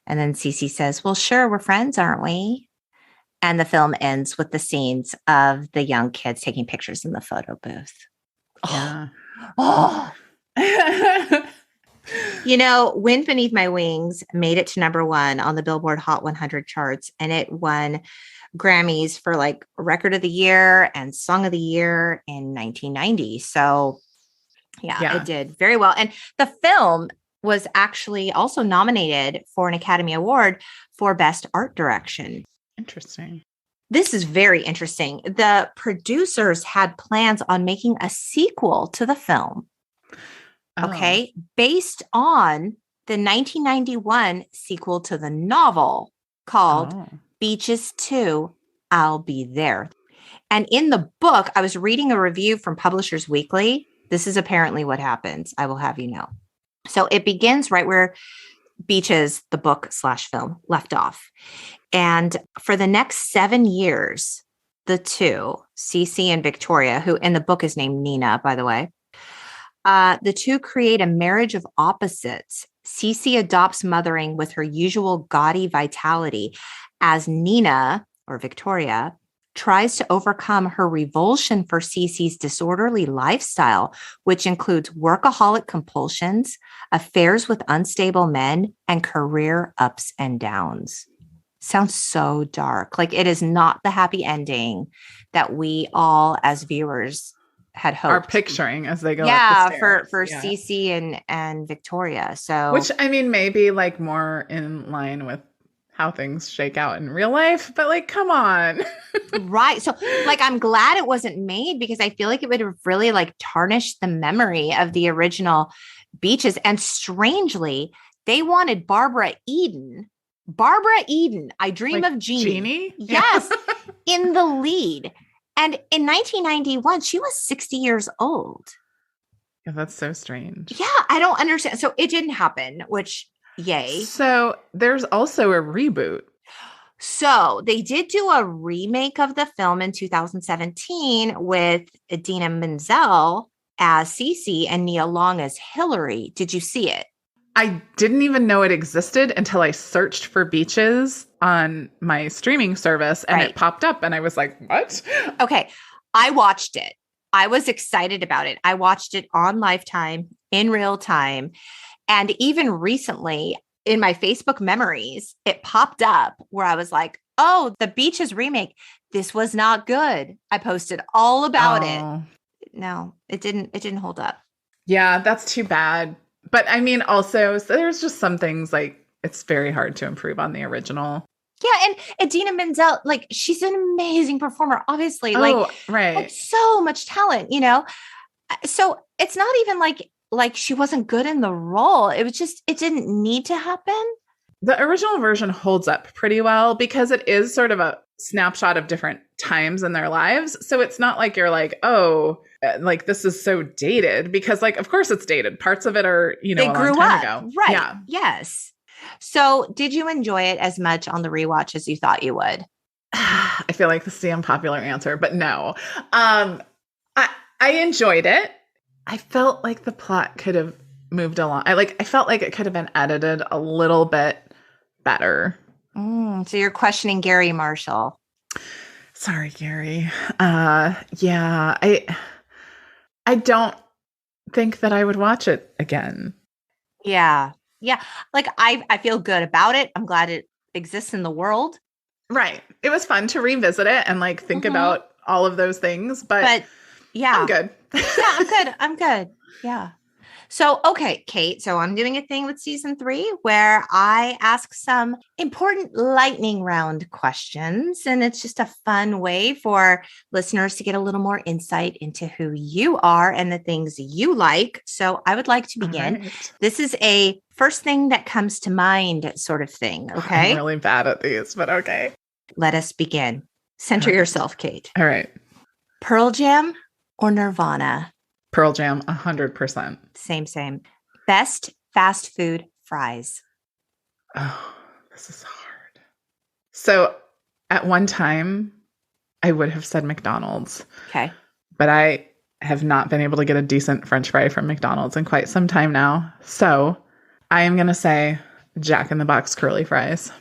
And then Cece says, "Well, sure, we're friends, aren't we?" And the film ends with the scenes of the young kids taking pictures in the photo booth. Yeah. Oh. You know, Wind Beneath My Wings made it to #1 on the Billboard Hot 100 charts, and it won Grammys for like Record of the Year and Song of the Year in 1990. So yeah, it did very well. And the film was actually also nominated for an Academy Award for Best Art Direction. Interesting. This is very interesting. The producers had plans on making a sequel to the film. Okay, based on the 1991 sequel to the novel called Beaches 2, I'll Be There. And in the book, I was reading a review from Publishers Weekly. This is apparently what happens. I will have you know. So it begins right where Beaches, the book/film, left off. And for the next 7 years, the two, Cece and Victoria, who in the book is named Nina, by the way, the two create a marriage of opposites. Cece adopts mothering with her usual gaudy vitality as Nina, or Victoria, tries to overcome her revulsion for Cece's disorderly lifestyle, which includes workaholic compulsions, affairs with unstable men, and career ups and downs. Sounds so dark. Like it is not the happy ending that we all as viewers had hoped. Are picturing as they go up the stairs. For Cece and Victoria. So, which I mean, maybe like more in line with how things shake out in real life, but like, come on. Right. So like, I'm glad it wasn't made because I feel like it would have really like tarnished the memory of the original Beaches. And strangely, they wanted Barbara Eden, I Dream like of Jeannie. Yes. In the lead. And in 1991, she was 60 years old. Yeah, that's so strange. Yeah, I don't understand. So it didn't happen, which yay. So there's also a reboot. So they did do a remake of the film in 2017 with Idina Menzel as Cece and Nia Long as Hillary. Did you see it? I didn't even know it existed until I searched for Beaches on my streaming service and it popped up and I was like, what? Okay. I watched it. I was excited about it. I watched it on Lifetime in real time. And even recently in my Facebook memories, it popped up where I was like, oh, the Beaches remake. This was not good. I posted all about it. No, it didn't hold up. Yeah, that's too bad. But I mean, also, so there's just some things like it's very hard to improve on the original. Yeah. And Idina Menzel, like she's an amazing performer, obviously. Like so much talent, you know? So it's not even like she wasn't good in the role. It was just, it didn't need to happen. The original version holds up pretty well because it is sort of a snapshot of different times in their lives. So it's not like you're like, oh, like this is so dated because like, of course it's dated. Parts of it are, you know, they grew up ago. Right. Yeah. Yes. So did you enjoy it as much on the rewatch as you thought you would? I feel like this is the unpopular answer, but no. I enjoyed it. I felt like the plot could have moved along. I felt like it could have been edited a little bit better. So you're questioning Gary Marshall. Sorry, Gary. Yeah, I don't think that I would watch it again. Yeah. Yeah. Like I feel good about it. I'm glad it exists in the world. Right. It was fun to revisit it and like think about all of those things, but yeah, I'm good. Yeah, I'm good. Yeah. So, okay, Kate. So I'm doing a thing with season 3 where I ask some important lightning round questions. And it's just a fun way for listeners to get a little more insight into who you are and the things you like. So I would like to begin. Right. This is a first thing that comes to mind sort of thing. Okay. I'm really bad at these, but okay. Let us begin. Center yourself, Kate. All right. Pearl Jam or Nirvana? Pearl Jam, 100%. Same. Best fast food fries? Oh, this is hard. So at one time, I would have said McDonald's. Okay. But I have not been able to get a decent French fry from McDonald's in quite some time now. So I am going to say Jack in the Box curly fries.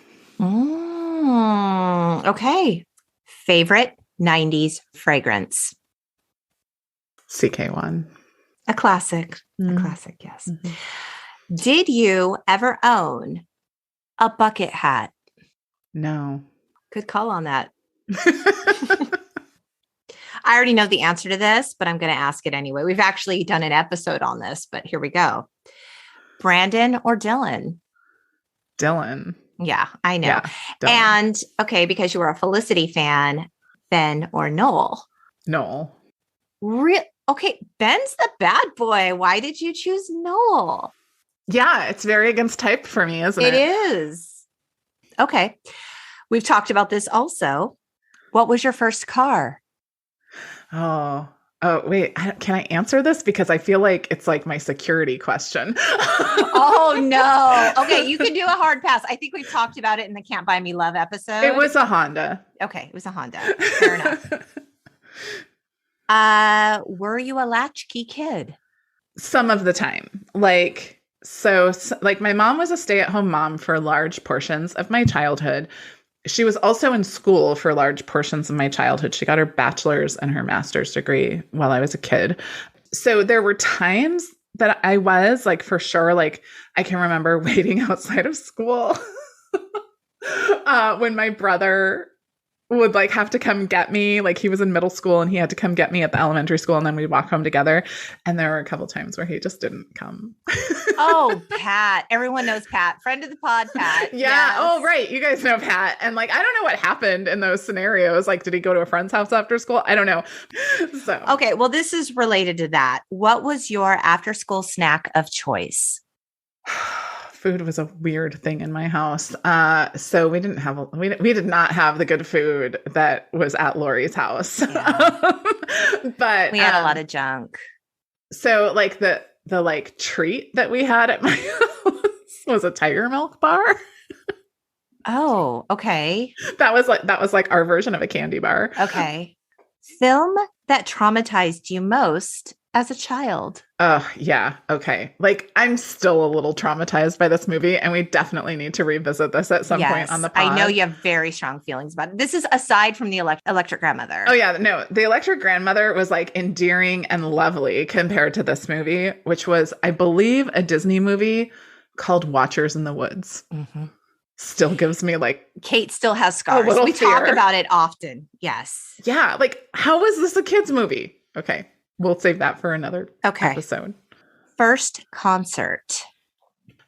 Okay. Favorite 90s fragrance? CK1. A classic. A classic, yes. Did you ever own a bucket hat? No. Good call on that. I already know the answer to this, but I'm going to ask it anyway. We've actually done an episode on this, but here we go. Brandon or Dylan? Dylan. Yeah, I know. Yeah, and okay, because you were a Felicity fan, Ben or Noel? Noel. Okay, Ben's the bad boy. Why did you choose Noel? Yeah, it's very against type for me, isn't it? It is. Okay. We've talked about this also. What was your first car? Oh, wait. Can I answer this? Because I feel like it's like my security question. Oh, no. Okay, you can do a hard pass. I think we've talked about it in the Can't Buy Me Love episode. It was a Honda. Okay, it was a Honda. Fair enough. Were you a latchkey kid? Some of the time. Like my mom was a stay-at-home mom for large portions of my childhood. she was also in school for large portions of my childhood. She got her bachelor's and her master's degree while I was a kid. So there were times that I was like, for sure, like I can remember waiting outside of school when my brother would like have to come get me. Like he was in middle school and he had to come get me at the elementary school, and then we'd walk home together. And there were a couple times where he just didn't come. Oh, Pat. Everyone knows Pat. Friend of the pod, Pat. Yeah. Yes. Oh, right. You guys know Pat. And like, I don't know what happened in those scenarios. Like, did he go to a friend's house after school? I don't know. So, okay. Well, this is related to that. What was your after school snack of choice? Food was a weird thing in my house. So we didn't have, we did not have the good food that was at Lori's house. Yeah. But we had a lot of junk. So like the like treat that we had at my house was a tiger milk bar. Oh, okay. That was like our version of a candy bar. Okay. Film that traumatized you most as a child. Oh, yeah. Okay. Like I'm still a little traumatized by this movie, and we definitely need to revisit this at some point on the pod. I know you have very strong feelings about it. This is aside from the electric grandmother. Oh yeah. No, the electric grandmother was like endearing and lovely compared to this movie, which was, I believe, a Disney movie called Watchers in the Woods. Mm-hmm. Still gives me like Cate still has scars. We talk about it often. Yes. Yeah. Like, how is this a kid's movie? Okay. We'll save that for another episode. First concert.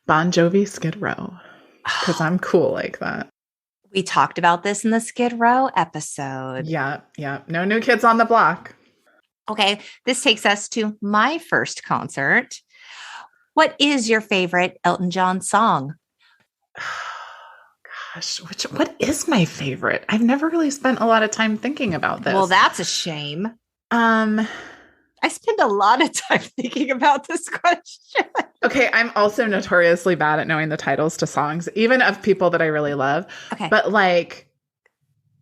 Bon Jovi Skid Row. Because I'm cool like that. We talked about this in the Skid Row episode. Yeah. Yeah. No New Kids on the Block. Okay. This takes us to my first concert. What is your favorite Elton John song? Gosh, what is my favorite? I've never really spent a lot of time thinking about this. Well, that's a shame. I spend a lot of time thinking about this question. Okay, I'm also notoriously bad at knowing the titles to songs, even of people that I really love. Okay. But like,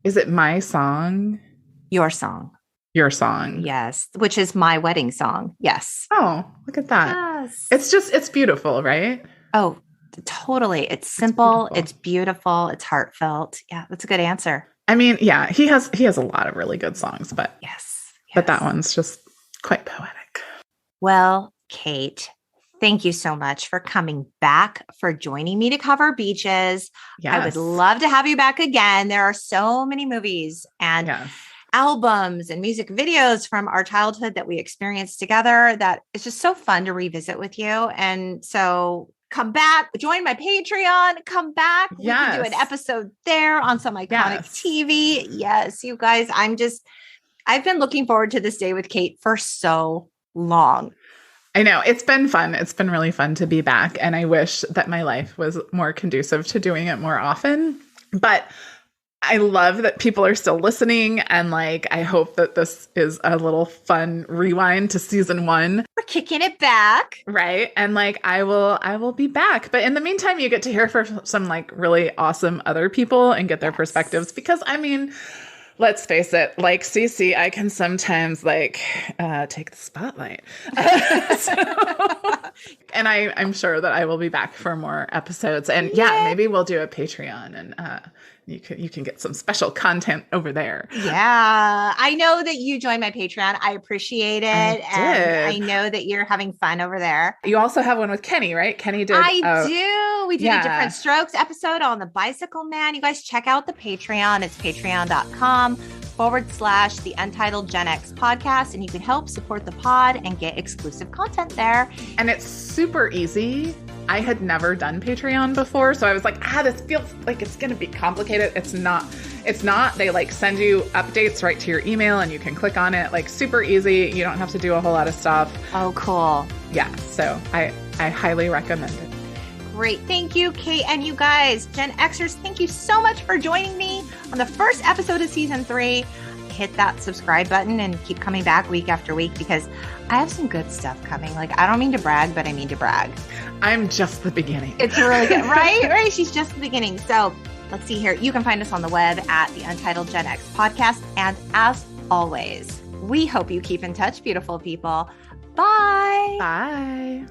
is it my song? Your song. Your song. Yes, which is my wedding song. Yes. Oh, look at that. Yes. It's beautiful, right? Oh, totally. It's simple. It's beautiful. It's heartfelt. Yeah, that's a good answer. I mean, yeah, he has a lot of really good songs, but but that one's just quite poetic. Well, Cate, thank you so much for coming back, for joining me to cover Beaches. Yes. I would love to have you back again. There are so many movies and albums and music videos from our childhood that we experienced together that it's just so fun to revisit with you. And so come back, join my Patreon, come back. We can do an episode there on some iconic TV. Yes, you guys, I've been looking forward to this day with Cate for so long. I know. It's been fun. It's been really fun to be back. And I wish that my life was more conducive to doing it more often. But I love that people are still listening. And like, I hope that this is a little fun rewind to season 1. We're kicking it back. Right. And like, I will be back. But in the meantime, you get to hear from some like really awesome other people and get their perspectives, because I mean, let's face it, like Cece, I can sometimes like take the spotlight. And I'm sure that I will be back for more episodes. And maybe we'll do a Patreon, and you can get some special content over there. Yeah. I know that you joined my Patreon. I appreciate it. And I know that you're having fun over there. You also have one with Kenny, right? Kenny did. I do. We did a Different Strokes episode on the Bicycle Man. You guys check out the Patreon. It's patreon.com/the Untitled Gen X podcast. And you can help support the pod and get exclusive content there. And it's super easy. I had never done Patreon before, so I was like, this feels like it's going to be complicated. It's not. They like send you updates right to your email, and you can click on it. Like super easy. You don't have to do a whole lot of stuff. Oh, cool. Yeah. So I highly recommend it. Great. Thank you, Cate. And you guys, GEN-XERS, thank you so much for joining me on the first episode of season 3. Hit that subscribe button and keep coming back week after week, because I have some good stuff coming. Like, I don't mean to brag, but I mean to brag. I'm just the beginning. It's really good, right? Right? She's just the beginning. So let's see here. You can find us on the web at the Untitled Gen X podcast. And as always, we hope you keep in touch, beautiful people. Bye. Bye.